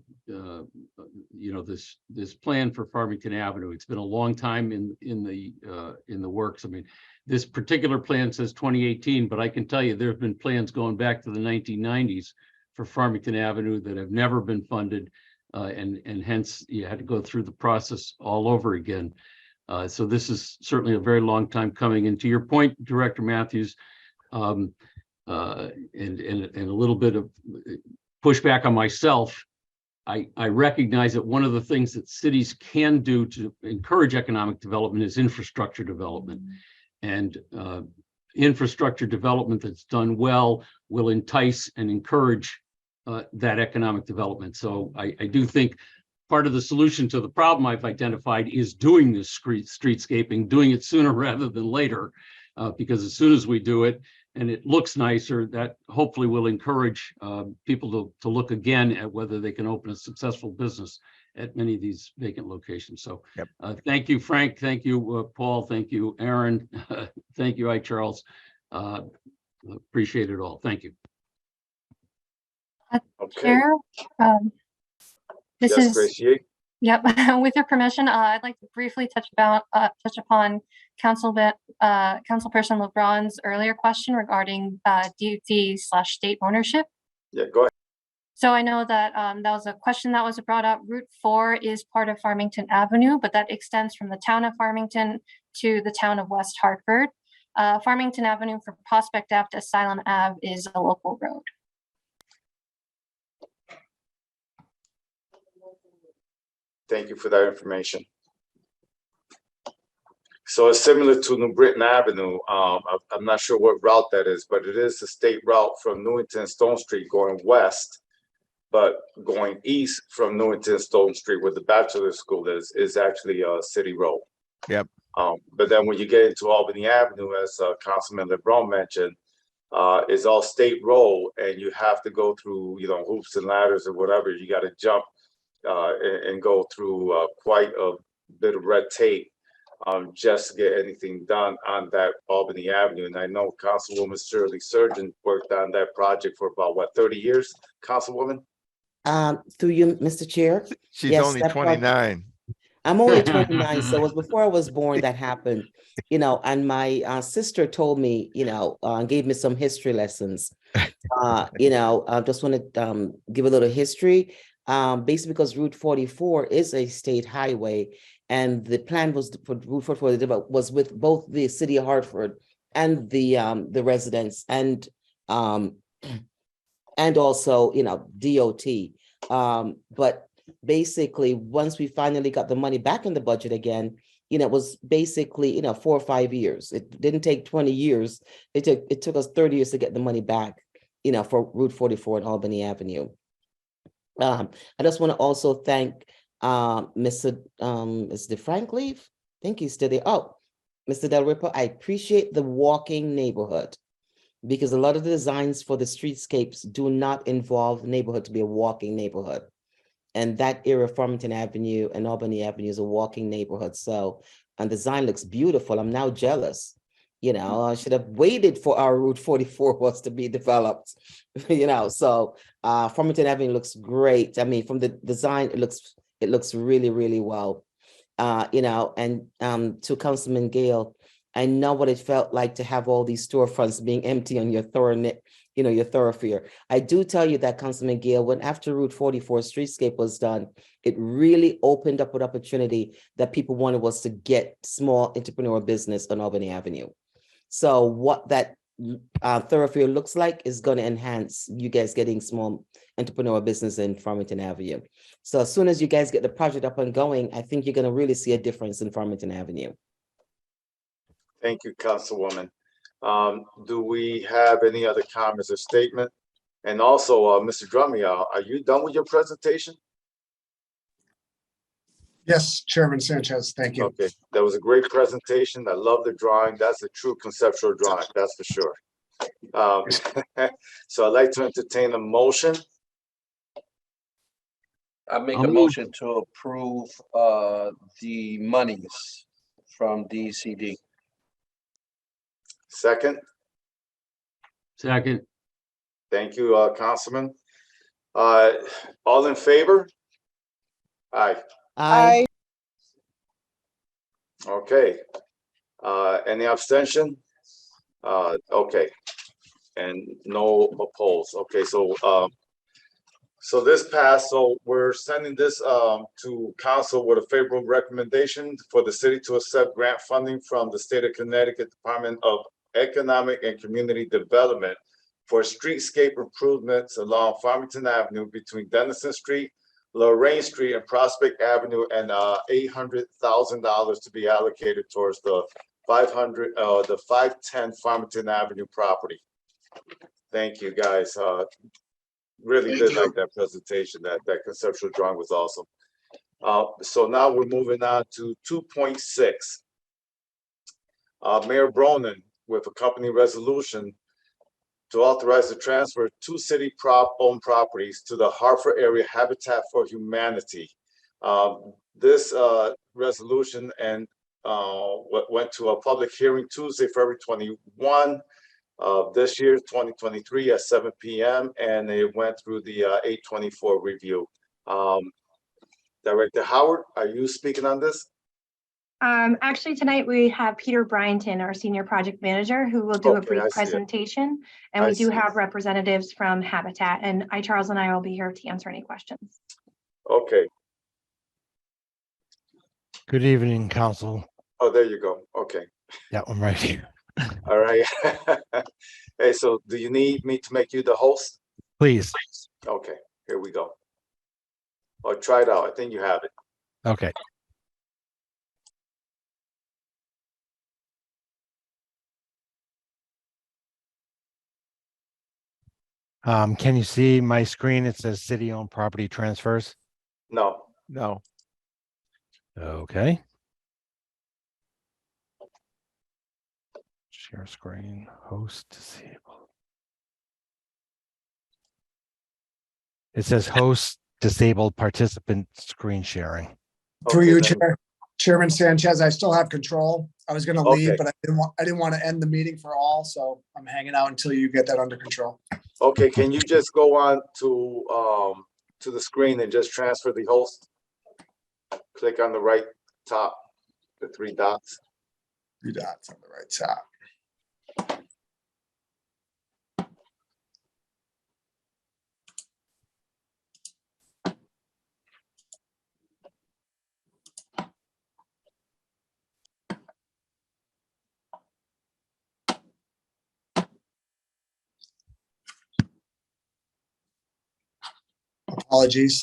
you know, this plan for Farmington Avenue. It's been a long time in the works. I mean, this particular plan says 2018, but I can tell you there have been plans going back to the 1990s for Farmington Avenue that have never been funded, and hence you had to go through the process all over again. So this is certainly a very long time coming. And to your point, Director Matthews, and a little bit of pushback on myself, I recognize that one of the things that cities can do to encourage economic development is infrastructure development. And infrastructure development that's done well will entice and encourage that economic development. So I do think part of the solution to the problem I've identified is doing this streetscaping, doing it sooner rather than later, because as soon as we do it and it looks nicer, that hopefully will encourage people to look again at whether they can open a successful business at many of these vacant locations. So yep. Thank you, Frank. Thank you, Paul. Thank you, Aaron. Thank you, Charles. Appreciate it all. Thank you. Okay. Chair, This Yes, is, Grace Yee. yep, with your permission, I'd like to briefly touch upon Councilperson LeBron's earlier question regarding DOT/state ownership. Yeah, go ahead. So I know that that was a question that was brought up. Route 4 is part of Farmington Avenue, but that extends from the town of Farmington to the town of West Hartford. Farmington Avenue from Prospect Ave to Asylum Ave is a local road. Thank you for that information. So it's similar to New Britain Avenue. I'm not sure what route that is, but it is a state route from Newington Stone Street going west, but going east from Newington Stone Street where the bachelor school is actually a city road. Yep. But then when you get into Albany Avenue, as Councilman LeBron mentioned, is all state road, and you have to go through, hoops and ladders or whatever. You got to jump and go through quite a bit of red tape just to get anything done on that Albany Avenue. And I know Councilwoman Shirley Surgeon worked on that project for about, 30 years, Councilwoman? Through you, Mr. Chair. She's Yes, only that project- 29. I'm only 29, so it was before I was born that happened, and my sister told me, gave me some history lessons. I just want to give a little history. Basically because Route 44 is a state highway, and the plan was for Route 44 was with both the city of Hartford and the residents and also, DOT. But basically, once we finally got the money back in the budget again, it was basically, 4 or 5 years. It didn't take 20 years. It took us 30 years to get the money back, for Route 44 and Albany Avenue. I just want to also thank Mr. Frank Leaf. I think he's still there. Oh, Mr. Del Ripo, I appreciate the walking neighborhood, because a lot of the designs for the streetscapes do not involve the neighborhood to be a walking neighborhood. And that area of Farmington Avenue and Albany Avenue is a walking neighborhood. So, and the design looks beautiful. I'm now jealous. I should have waited for our Route 44 was to be developed, So Farmington Avenue looks great. I mean, from the design, it looks really, really well. And to Councilman Gale, I know what it felt like to have all these storefronts being empty on your thoroughfare. I do tell you that, Councilman Gale, when after Route 44 streetscape was done, it really opened up an opportunity that people wanted was to get small entrepreneurial business on Albany Avenue. So what that thoroughfare looks like is going to enhance you guys getting small entrepreneurial business in Farmington Avenue. So as soon as you guys get the project up and going, I think you're going to really see a difference in Farmington Avenue. Thank you, Councilwoman. Do we have any other comments or statement? And also, Mr. Drummond, are you done with your presentation? Yes, Chairman Sanchez, thank you. Okay, that was a great presentation. I love the drawing. That's a true conceptual drawing, that's for sure. So I'd like to entertain a motion. I make I'll a move. motion to approve the monies from DCD. Second, Second. thank you, Councilman. All in favor? Aye. Aye. Okay. Any abstention? Okay. And no opposed. Okay, so this passed. So we're sending this to council with a favorable recommendation for the city to accept grant funding from the state of Connecticut Department of Economic and Community Development for streetscape improvements along Farmington Avenue between Dennison Street, Lorraine Street, and Prospect Avenue, and $800,000 to be allocated towards the 510 Farmington Avenue property. Thank you, guys. Really did like that presentation. That conceptual drawing was awesome. So now we're moving on to 2.6. Mayor Bronin with a company resolution to authorize the transfer of 2 city-owned properties to the Hartford Area Habitat for Humanity. This resolution went to a public hearing Tuesday, February 21 of this year, 2023 at 7 p.m. and it went through the 824 review. Director Howard, are you speaking on this? Actually, tonight we have Peter Bryanton, our Senior Project Manager, who will do a Okay, I brief see it. presentation. And I we do see. have representatives from Habitat, and Charles and I will be here to answer any questions. Okay. Good evening, council. Oh, there you go. Okay. That one right here. All right. Hey, so do you need me to make you the host? Please. Okay, here we go. Or try it out. I think you have it. Okay. Can you see my screen? It says city-owned property transfers. No. No. Okay. Share screen, host disabled. It says host disabled participant screen sharing. Through Okay, you, then- Chairman Sanchez, I still have control. I was gonna leave, Okay. but I didn't want to end the meeting for all, so I'm hanging out until you get that under control. Okay, can you just go on to the screen and just transfer the host? Click on the right top, the three dots. 3 dots on the right top. Apologies.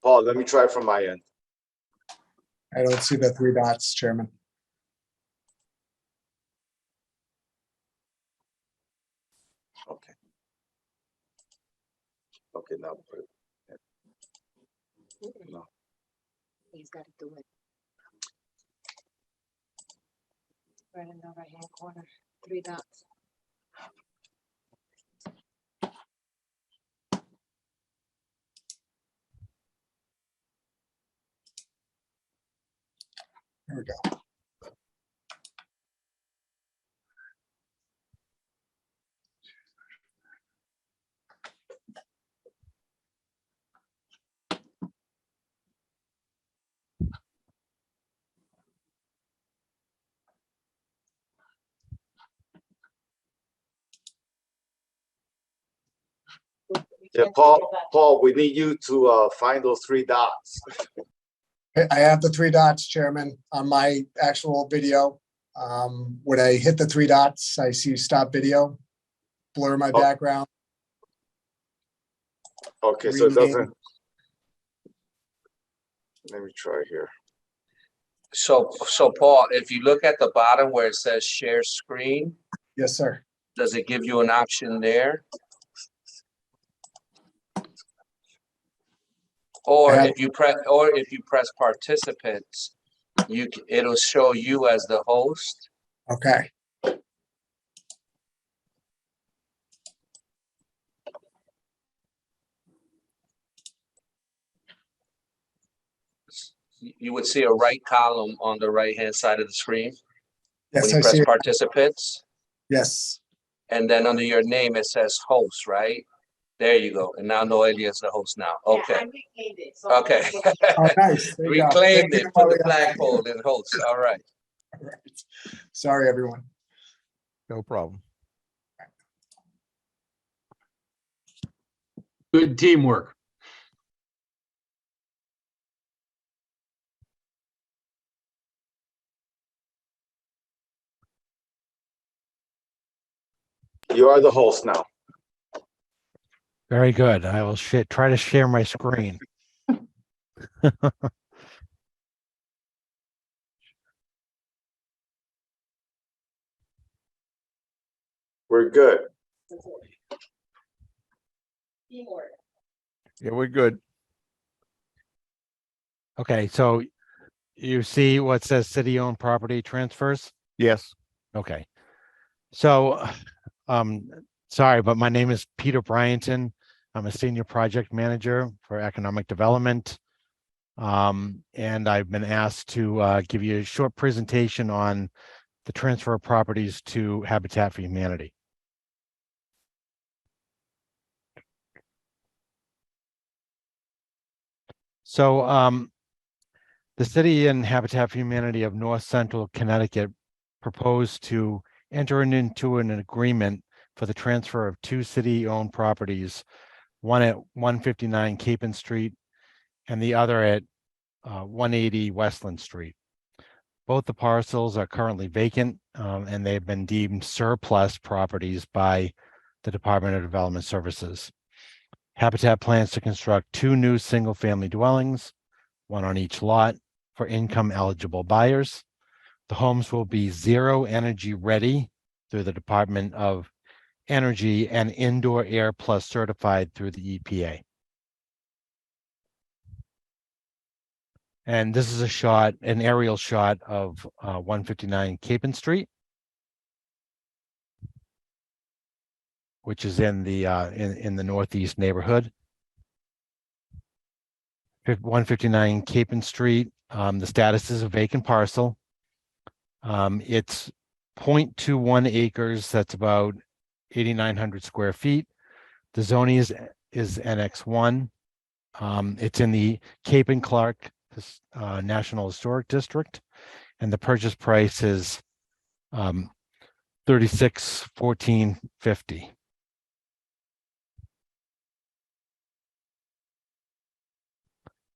Paul, let me try from my end. I don't see the 3 dots, Chairman. Okay. Okay, now put it. No. He's got to do it. Right in the right-hand corner, 3 dots. Here we go. Yeah, Paul, we need you to find those 3 dots. I have the 3 dots, Chairman, on my actual video. When I hit the 3 dots, I see stop video, blur my background. Okay, so it rename. doesn't. Let me try here. So Paul, if you look at the bottom where it says share screen, Yes, sir. does it give you an option there? Or if you press participants, it'll show you as the host. Okay. You would see a right column on the right-hand side of the screen. Yes, When you I press see it. participants, Yes. and then under your name, it says host, right? There you go. And now Noelia is the host now. Okay. Okay. Oh, nice. There you go. Reclaimed Thank you, it, put the Noelia. flagpole in host. All right. All right. Sorry, everyone. No problem. Good teamwork. You are the host now. Very good. I will try to share my screen. We're good. Yeah, we're good. Okay, so you see what says city-owned property transfers? Yes. Okay. So, sorry, but my name is Peter Bryanton. I'm a senior project manager for economic development. And I've been asked to give you a short presentation on the transfer of properties to Habitat for Humanity. So the city and Habitat for Humanity of North Central Connecticut proposed to enter into an agreement for the transfer of two city-owned properties, one at 159 Capon Street and the other at 180 Westland Street. Both the parcels are currently vacant and they've been deemed surplus properties by the Department of Development Services. Habitat plans to construct two new single-family dwellings, one on each lot, for income-eligible buyers. The homes will be zero energy ready through the Department of Energy and Indoor Air Plus certified through the EPA. And this is an aerial shot of 159 Capon Street, which is in the northeast neighborhood. 159 Capon Street, the status is a vacant parcel. It's 0.21 acres, that's about 8,900 square feet. The zoning is NX1. It's in the Cape and Clark National Historic District, and the purchase price is $36,1450.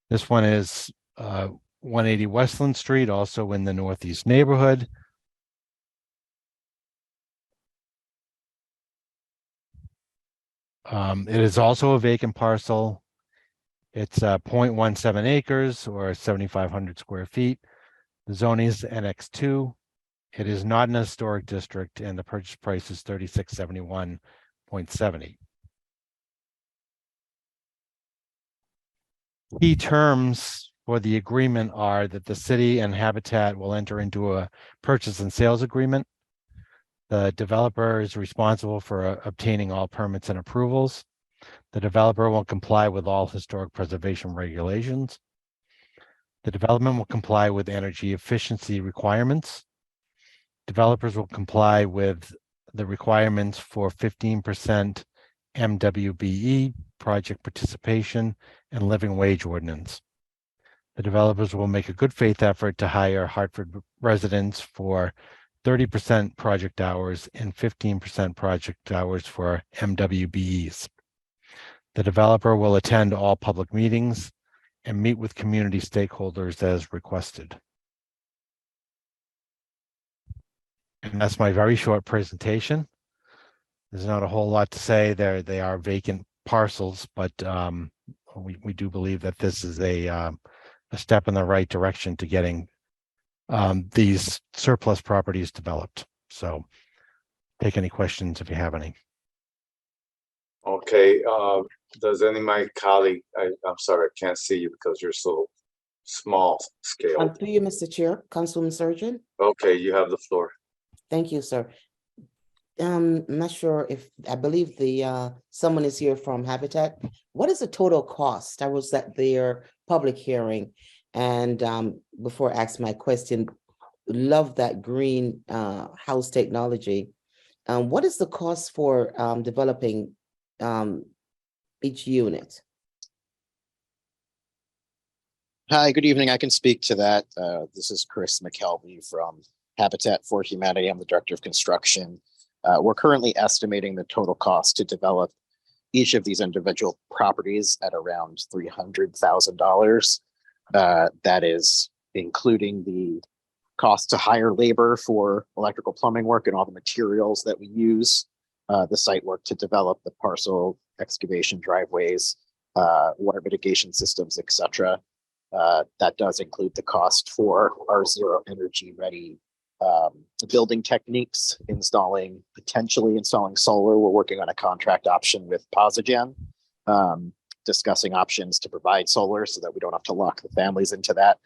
This one is 180 Westland Street, also in the northeast neighborhood. It is also a vacant parcel. It's 0.17 acres or 7,500 square feet. The zoning is NX2. It is not an historic district, and the purchase price is $3671.70. Key terms for the agreement are that the city and Habitat will enter into a purchase and sales agreement. The developer is responsible for obtaining all permits and approvals. The developer will comply with all historic preservation regulations. The development will comply with energy efficiency requirements. Developers will comply with the requirements for 15% MWBE, project participation, and living wage ordinance. The developers will make a good faith effort to hire Hartford residents for 30% project hours and 15% project hours for MWBEs. The developer will attend all public meetings and meet with community stakeholders as requested. And that's my very short presentation. There's not a whole lot to say there. They are vacant parcels, but we do believe that this is a step in the right direction to getting these surplus properties developed. So take any questions if you have any. Okay, does any of my colleague, I'm sorry, I can't see you because you're so small scale. Through you, Mr. Chair, Councilwoman Surgeon. Okay, you have the floor. Thank you, sir. I'm not sure if, I believe someone is here from Habitat. What is the total cost? I was at their public hearing, and before I ask my question, love that green house technology. What is the cost for developing each unit? Hi, good evening. I can speak to that. This is Chris McKelvey from Habitat for Humanity. I'm the Director of Construction. We're currently estimating the total cost to develop each of these individual properties at around $300,000. That is including the cost to hire labor for electrical plumbing work and all the materials that we use, the site work to develop the parcel, excavation driveways, water mitigation systems, etc. That does include the cost for our zero energy ready building techniques, potentially installing solar. We're working on a contract option with Posigen, discussing options to provide solar so that we don't have to lock the families into that.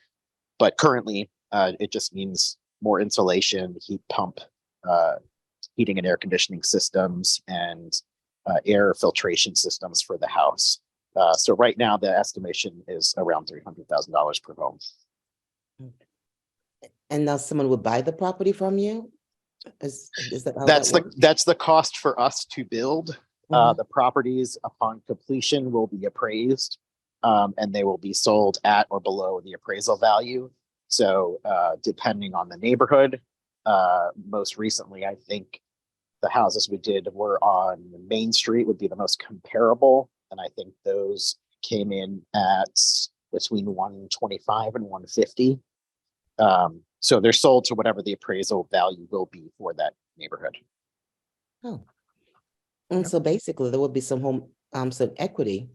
But currently, it just means more insulation, heat pump, heating and air conditioning systems, and air filtration systems for the house. So right now, the estimation is around $300,000 per home. And now someone would buy the property from you? Is that how that works? That's the cost for us to build. The properties upon completion will be appraised and they will be sold at or below the appraisal value. So depending on the neighborhood, most recently, I think the houses we did were on Main Street would be the most comparable. And I think those came in at between 125 and 150. So they're sold to whatever the appraisal value will be for that neighborhood. Oh. And so basically there would be some equity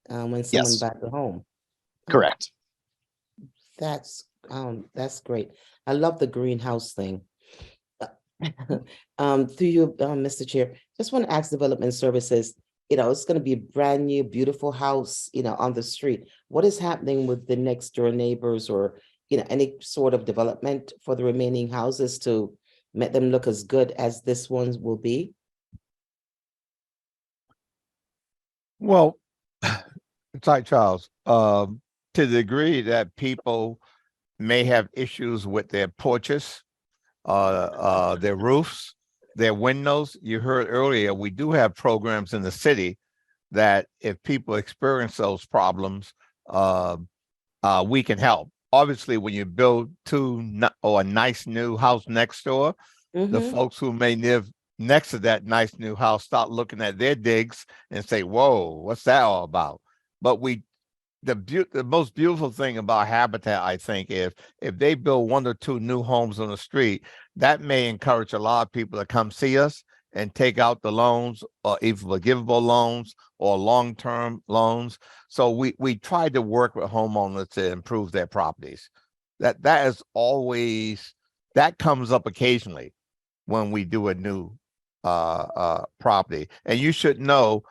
when someone Yes. buys a home. Correct. That's great. I love the greenhouse thing. Through you, Mr. Chair, just want to ask Development Services, it's going to be a brand new, beautiful house, on the street. What is happening with the next door neighbors or, any sort of development for the remaining houses to make them look as good as this one will be? Well, it's like Charles, to the degree that people may have issues with their porches, their roofs, their windows. You heard earlier, we do have programs in the city that if people experience those problems, we can help. Obviously, when you build a nice new house next door, the folks who may live next to that nice new house start looking at their digs and say, whoa, what's that all about? But the most beautiful thing about Habitat, I think, is if they build 1 or 2 new homes on the street, that may encourage a lot of people to come see us and take out the loans, or either forgivable loans or long-term loans. So we try to work with homeowners to improve their properties. That comes up occasionally when we do a new property. And you should know,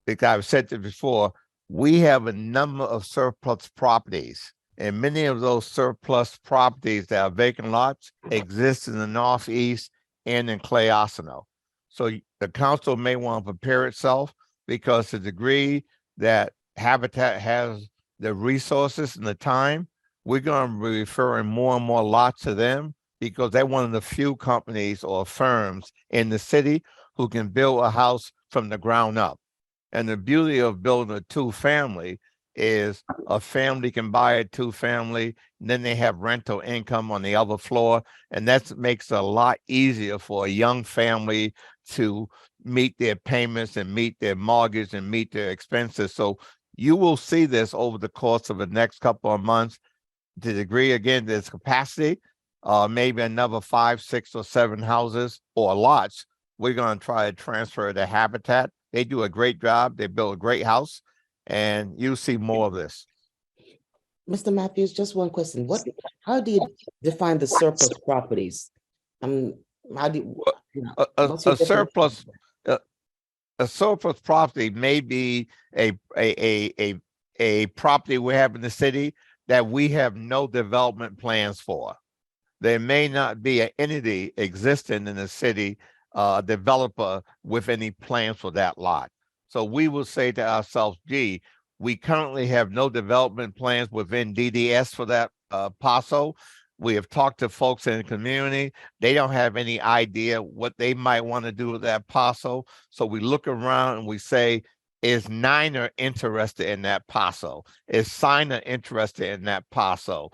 like I've said this before, we have a number of surplus properties, and many of those surplus properties that are vacant lots exist in the Northeast and in Clay Arsenal. So the council may want to prepare itself, because to the degree that Habitat has the resources and the time, we're going to be referring more and more lots to them, because they're one of the few companies or firms in the city who can build a house from the ground up. And the beauty of building a 2-family is a family can buy a 2-family, and then they have rental income on the other floor. And that makes it a lot easier for a young family to meet their payments and meet their mortgage and meet their expenses. So you will see this over the course of the next couple of months. To the degree, again, there's capacity, maybe another 5, 6, or 7 houses or lots. We're going to try to transfer to Habitat. They do a great job. They build a great house, and you'll see more of this. Mr. Matthews, just one question. How do you define the surplus properties? How do what's your A surplus a surplus property may be a property we have in the city that we have no development plans for. There may not be an entity existing in the city, developer with any plans for that lot. So we will say to ourselves, gee, we currently have no development plans within DDS for that parcel. We have talked to folks in the community. They don't have any idea what they might want to do with that parcel. So we look around and we say, is Niner interested in that parcel? Is Signer interested in that parcel?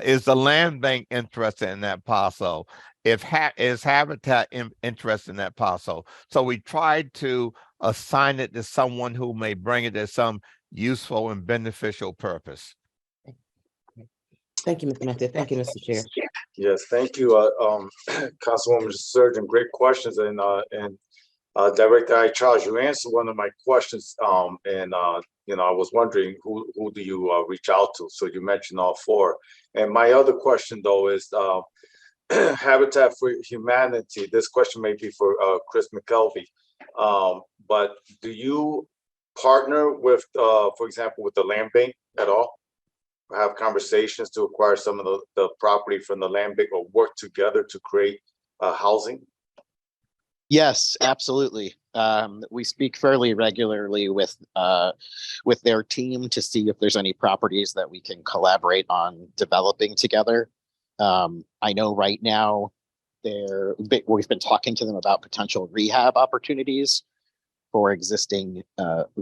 Is the land bank interested in that parcel? Is Habitat interested in that parcel? So we tried to assign it to someone who may bring it to some useful and beneficial purpose. Thank you, Mr. Matthews. Thank you, Mr. Chair. Yes, thank you, Councilwoman Surgeon. Great questions, and Director I. Charles, you answered one of my questions, and I was wondering who do you reach out to? So you mentioned all 4. And my other question though is Habitat for Humanity. This question may be for Chris McKelvey, but do you partner with, for example, with the land bank at all? Have conversations to acquire some of the property from the land bank, or work together to create housing? Yes, absolutely. We speak fairly regularly with their team to see if there's any properties that we can collaborate on developing together. I know right now we've been talking to them about potential rehab opportunities. for existing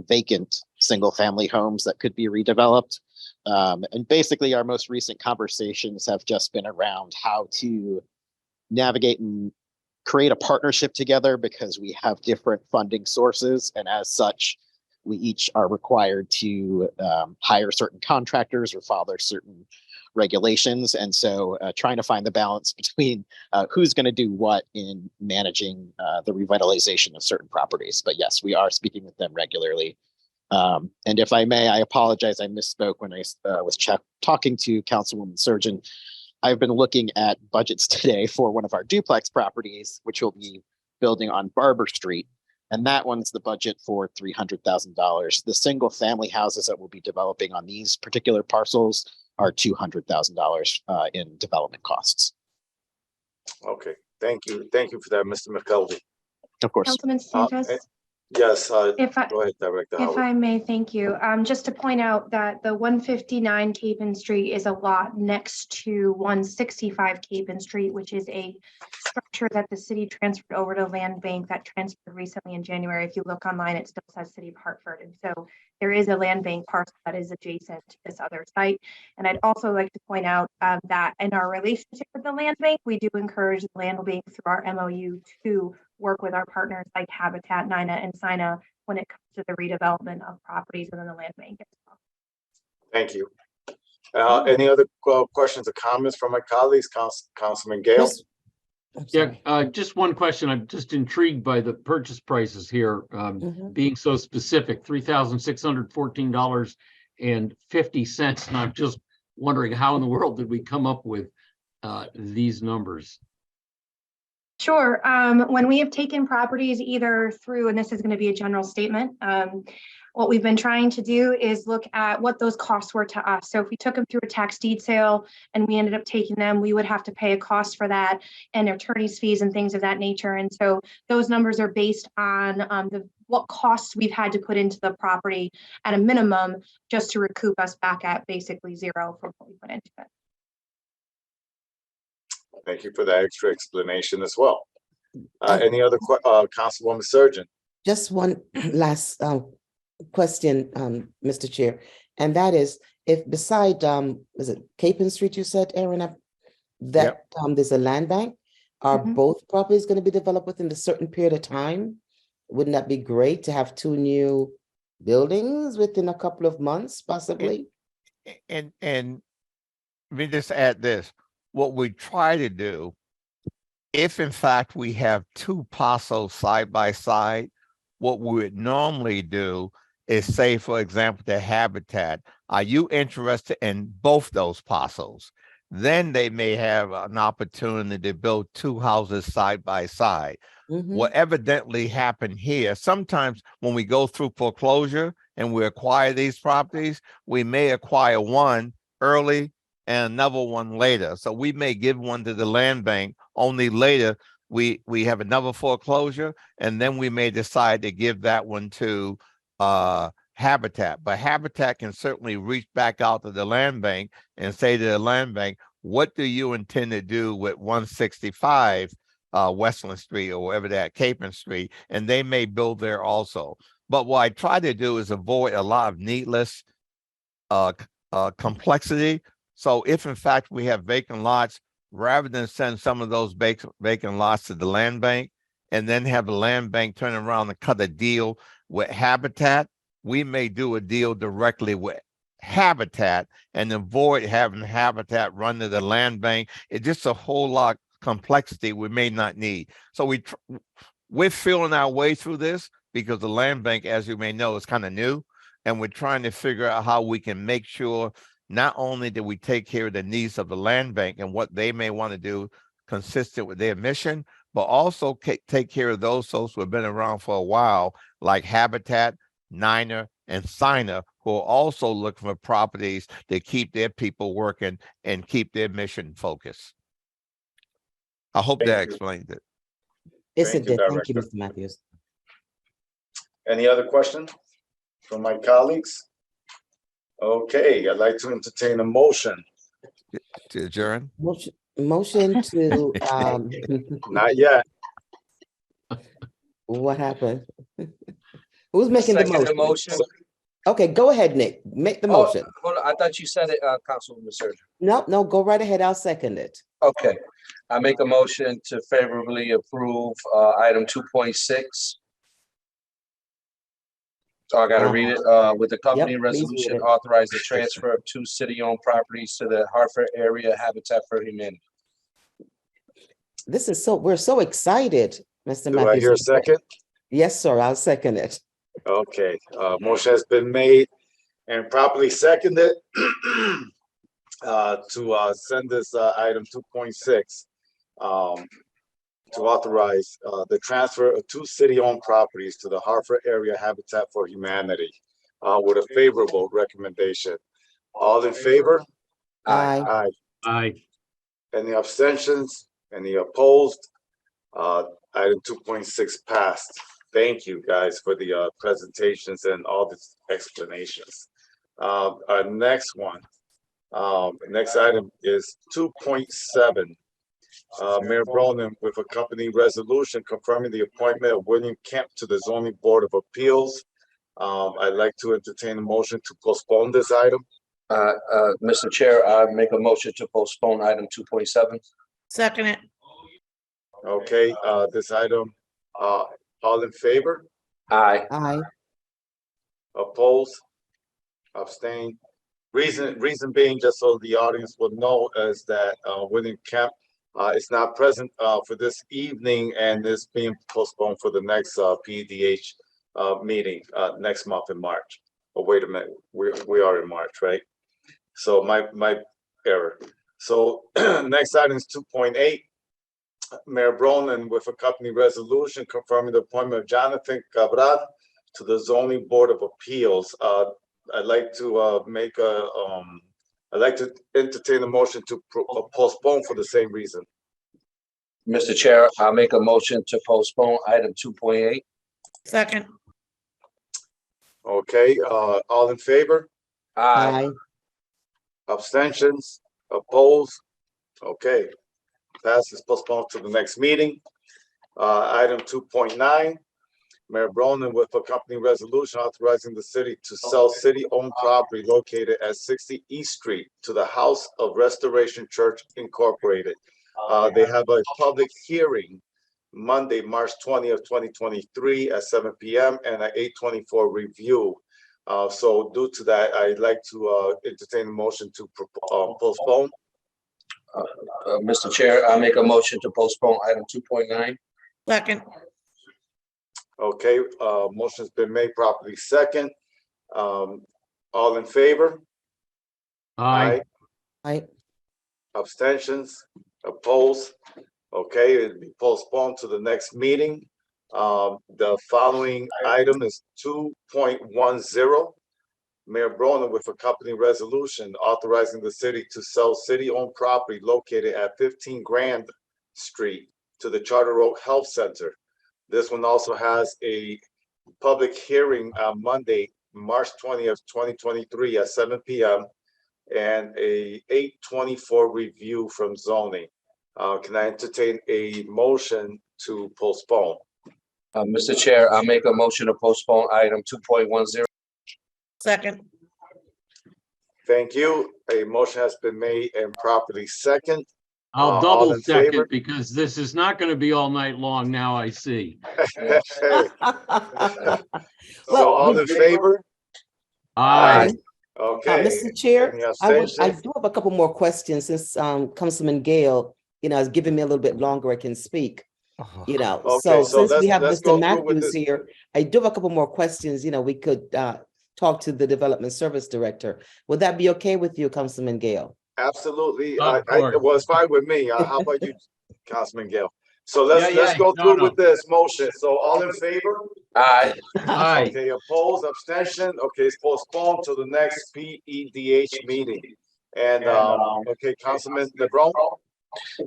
vacant single-family homes that could be redeveloped. And basically, our most recent conversations have just been around how to navigate and create a partnership together, because we have different funding sources, and as such, we each are required to hire certain contractors or follow certain regulations. And so trying to find the balance between who's going to do what in managing the revitalization of certain properties. But yes, we are speaking with them regularly. And if I may, I apologize, I misspoke when I was talking to Councilwoman Surgeon. I've been looking at budgets today for one of our duplex properties, which will be building on Barber Street. And that one's the budget for $300,000. The single family houses that we'll be developing on these particular parcels are $200,000 in development costs. Okay, thank you. Thank you for that, Mr. McKelvey. Of course. Councilman Sanchez? Yes, Go ahead, Director If Howard. I may, thank you. Just to point out that the 159 Capon Street is a lot next to 165 Capon Street, which is a structure that the city transferred over to land bank that transferred recently in January. If you look online, it still says City of Hartford. And so there is a land bank parcel that is adjacent to this other site. And I'd also like to point out that in our relationship with the land bank, we do encourage the land bank through our MOU to work with our partners like Habitat, NINA, and SINA when it comes to the redevelopment of properties within the land bank as well. Thank you. Any other questions or comments from my colleagues? Councilman Gale? Yeah, just one question. I'm just intrigued by the purchase prices here being so specific, $3,614.50. And I'm just wondering how in the world did we come up with these numbers? Sure. When we have taken properties either through, and this is going to be a general statement, what we've been trying to do is look at what those costs were to us. So if we took them through a tax deed sale and we ended up taking them, we would have to pay a cost for that and attorney's fees and things of that nature. And so those numbers are based on what costs we've had to put into the property at a minimum, just to recoup us back at basically zero for what we put into it. Thank you for that extra explanation as well. Any other Councilwoman Surgeon? Just one last question, Mr. Chair, and that is, if beside is it Capon Street you said, Aaron, that there's a land bank, are both properties going to be developed within a certain period of time? Wouldn't that be great to have two new buildings within a couple of months, possibly? And let me just add this. What we try to do, if in fact we have two parcels side by side, what we would normally do is say, for example, the Habitat, are you interested in both those parcels? Then they may have an opportunity to build two houses side by side. What evidently happened here, sometimes when we go through foreclosure and we acquire these properties, we may acquire one early and another one later. So we may give one to the land bank, only later we have another foreclosure, and then we may decide to give that one to Habitat. But Habitat can certainly reach back out to the land bank and say to the land bank, what do you intend to do with 165 Westland Street or wherever that Capon Street? And they may build there also. But what I try to do is avoid a lot of needless complexity. So if in fact we have vacant lots, rather than send some of those vacant lots to the land bank and then have the land bank turn around and cut a deal with Habitat, we may do a deal directly with Habitat and avoid having Habitat run to the land bank. It's just a whole lot of complexity we may not need. So we're feeling our way through this because the land bank, as you may know, is kind of new. And we're trying to figure out how we can make sure not only do we take care of the needs of the land bank and what they may want to do consistent with their mission, but also take care of those folks who have been around for a while, like Habitat, NINA, and SINA, who are also looking for properties that keep their people working and keep their mission focused. I hope that explained it. Yes, it did. Thank you, Mr. Matthews. Any other questions from my colleagues? Okay, I'd like to entertain a motion. To adjourn? Motion to Not yet. What happened? Who's making the Second motion? Okay, go ahead, Nick. Make the motion. Hold on, I thought you said it, Councilwoman Surgeon. No, go right ahead. I'll second it. Okay, I make a motion to favorably approve item 2.6. So I gotta read it, with the company Yep, please read resolution it. authorize the transfer of 2 city-owned properties to the Hartford area Habitat for Humanity. This is we're so excited, Mr. Do I Matthews. hear a second? Yes, sir. I'll second it. Okay, motion has been made and properly seconded to send this item 2.6 to authorize the transfer of 2 city-owned properties to the Hartford Area Habitat for Humanity with a favorable recommendation. All in favor? Aye. Aye. Aye. Any abstentions? Any opposed? Item 2.6 passed. Thank you guys for the presentations and all the explanations. Our next one, next item is 2.7. Mayor Bronin with a company resolution confirming the appointment of William Kemp to the Zoning Board of Appeals. I'd like to entertain a motion to postpone this item. Mr. Chair, I make a motion to postpone item 2.7. Second it. Okay, this item, all in favor? Aye. Aye. Opposed? Abstain? Reason being, just so the audience will know, is that William Kemp is not present for this evening and is being postponed for the next PDH meeting next month in March. Oh, wait a minute, we are in March, right? So my error. So next item is 2.8. Mayor Bronin with a company resolution confirming the appointment of Jonathan Cabral to the Zoning Board of Appeals. I'd like to I'd like to entertain a motion to postpone for the same reason. Mr. Chair, I'll make a motion to postpone item 2.8. Second. Okay, all in favor? Aye. Abstentions? Opposed? Okay, passes, postponed to the next meeting. Item 2.9. Mayor Bronin with a company resolution authorizing the city to sell city-owned property located at 60 East Street to the House of Restoration Church Incorporated. They have a public hearing Monday, March 20th, 2023 at 7 p.m. and an 8:24 review. So due to that, I'd like to entertain a motion to postpone. Mr. Chair, I make a motion to postpone item 2.9. Second. Okay, motion's been made properly second. All in favor? Aye. Aye. Abstentions? Opposed? Okay, it'll be postponed to the next meeting. The following item is 2.10. Mayor Bronin with a company resolution authorizing the city to sell city-owned property located at 15 Grand Street to the Charter Oak Health Center. This one also has a public hearing on Monday, March 20th, 2023 at 7 p.m. and a 8:24 review from zoning. Can I entertain a motion to postpone? Mr. Chair, I make a motion to postpone item 2.10. Second. Thank you. A motion has been made and properly second. I'll all double in second favor? because this is not going to be all night long now, I see. So all in favor? Aye. Okay. Mr. Chair, Any I abstentions? do have a couple more questions since Councilman Gale, has given me a little bit longer I can speak. Okay, So so since we have let's go Mr. through with Matthews this. here, I do have a couple more questions, we could talk to the Development Service Director. Would that be okay with you, Councilman Gale? Absolutely. Of course. Well, it's fine with me. How about you, Councilman Gale? So let's Yeah, go no, through no. with this motion. So all in favor? Aye. Aye. Okay, opposed, abstention. Okay, it's postponed to the next PEDH meeting. And okay, Councilman LeBron.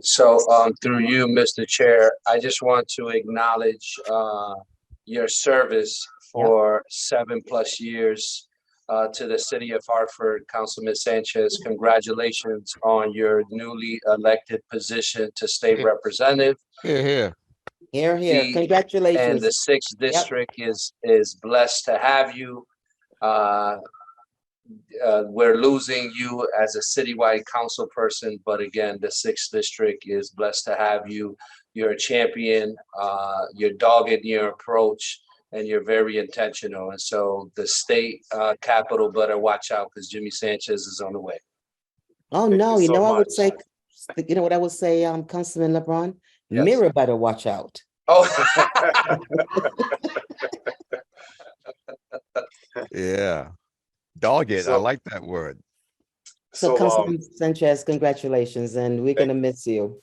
So through you, Mr. Chair, I just want to acknowledge your service for 7+ years to the city of Hartford. Councilman Sanchez, congratulations on your newly elected position to state representative. Here. Here, here. The- And Congratulations. the sixth district is blessed to have you. We're losing you as a citywide council person, but again, the sixth district is blessed to have you. You're a champion, you're dogged in your approach, and you're very intentional. And so the state capital better watch out because Jimmy Sanchez is on the way. Oh, Thank no, you you so know, I would much. say, you know what I would say, Councilman LeBron? Yes. Mirror better watch out. Oh, Yeah. Dog it. I So- like that word. So Councilman Sanchez, congratulations, and we're gonna miss you.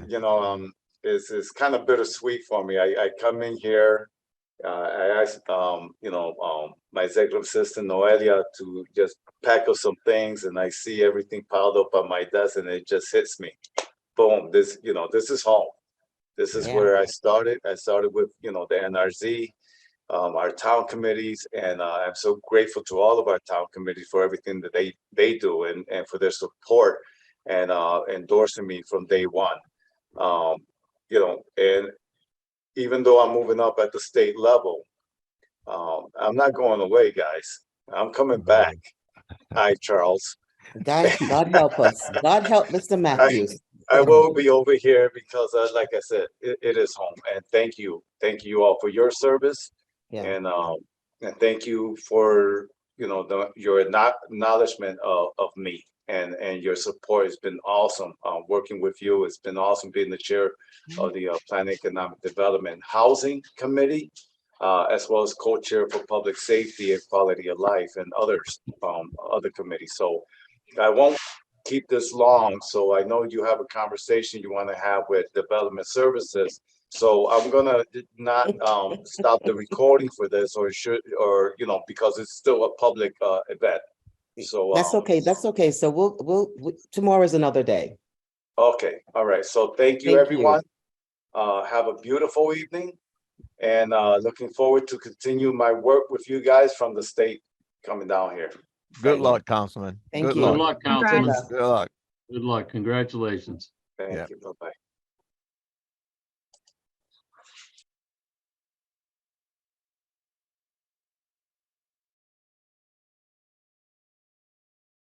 You know, it's kind of bittersweet for me. I come in here, I asked, you know, my executive assistant Noelia to just pack up some things, and I see everything piled up on my desk, and it just hits me. Boom! This, you know, this is home. This is Yeah. where I started. I started with, you know, the NRZ, our town committees, and I'm so grateful to all of our town committees for everything that they do and for their support and endorsing me from day one. You know, and even though I'm moving up at the state level, I'm not going away, guys. I'm coming back. Hi, Charles. God help us. God help Mr. Matthews. I will be over here because, like I said, it is home. And thank you all for your service. Yeah. And thank you for, you know, your acknowledgement of me and your support has been awesome. Working with you, it's been awesome being the chair of the Planning Economic Development Housing Committee, as well as co-chair for Public Safety and Quality of Life and others, other committees. So I won't keep this long. So I know you have a conversation you want to have with Development Services. So I'm gonna not stop the recording for this, or you know, because it's still a public event. So That's okay. That's okay. So we'll tomorrow is another day. okay, all right. So thank you, everyone. Have a beautiful evening, and looking forward to continue my work with you guys from the state coming down here. Good luck, Councilman. Thank Good you. Good luck. luck, Councilman. Good luck. Good luck. Congratulations. Thank you. Bye-bye.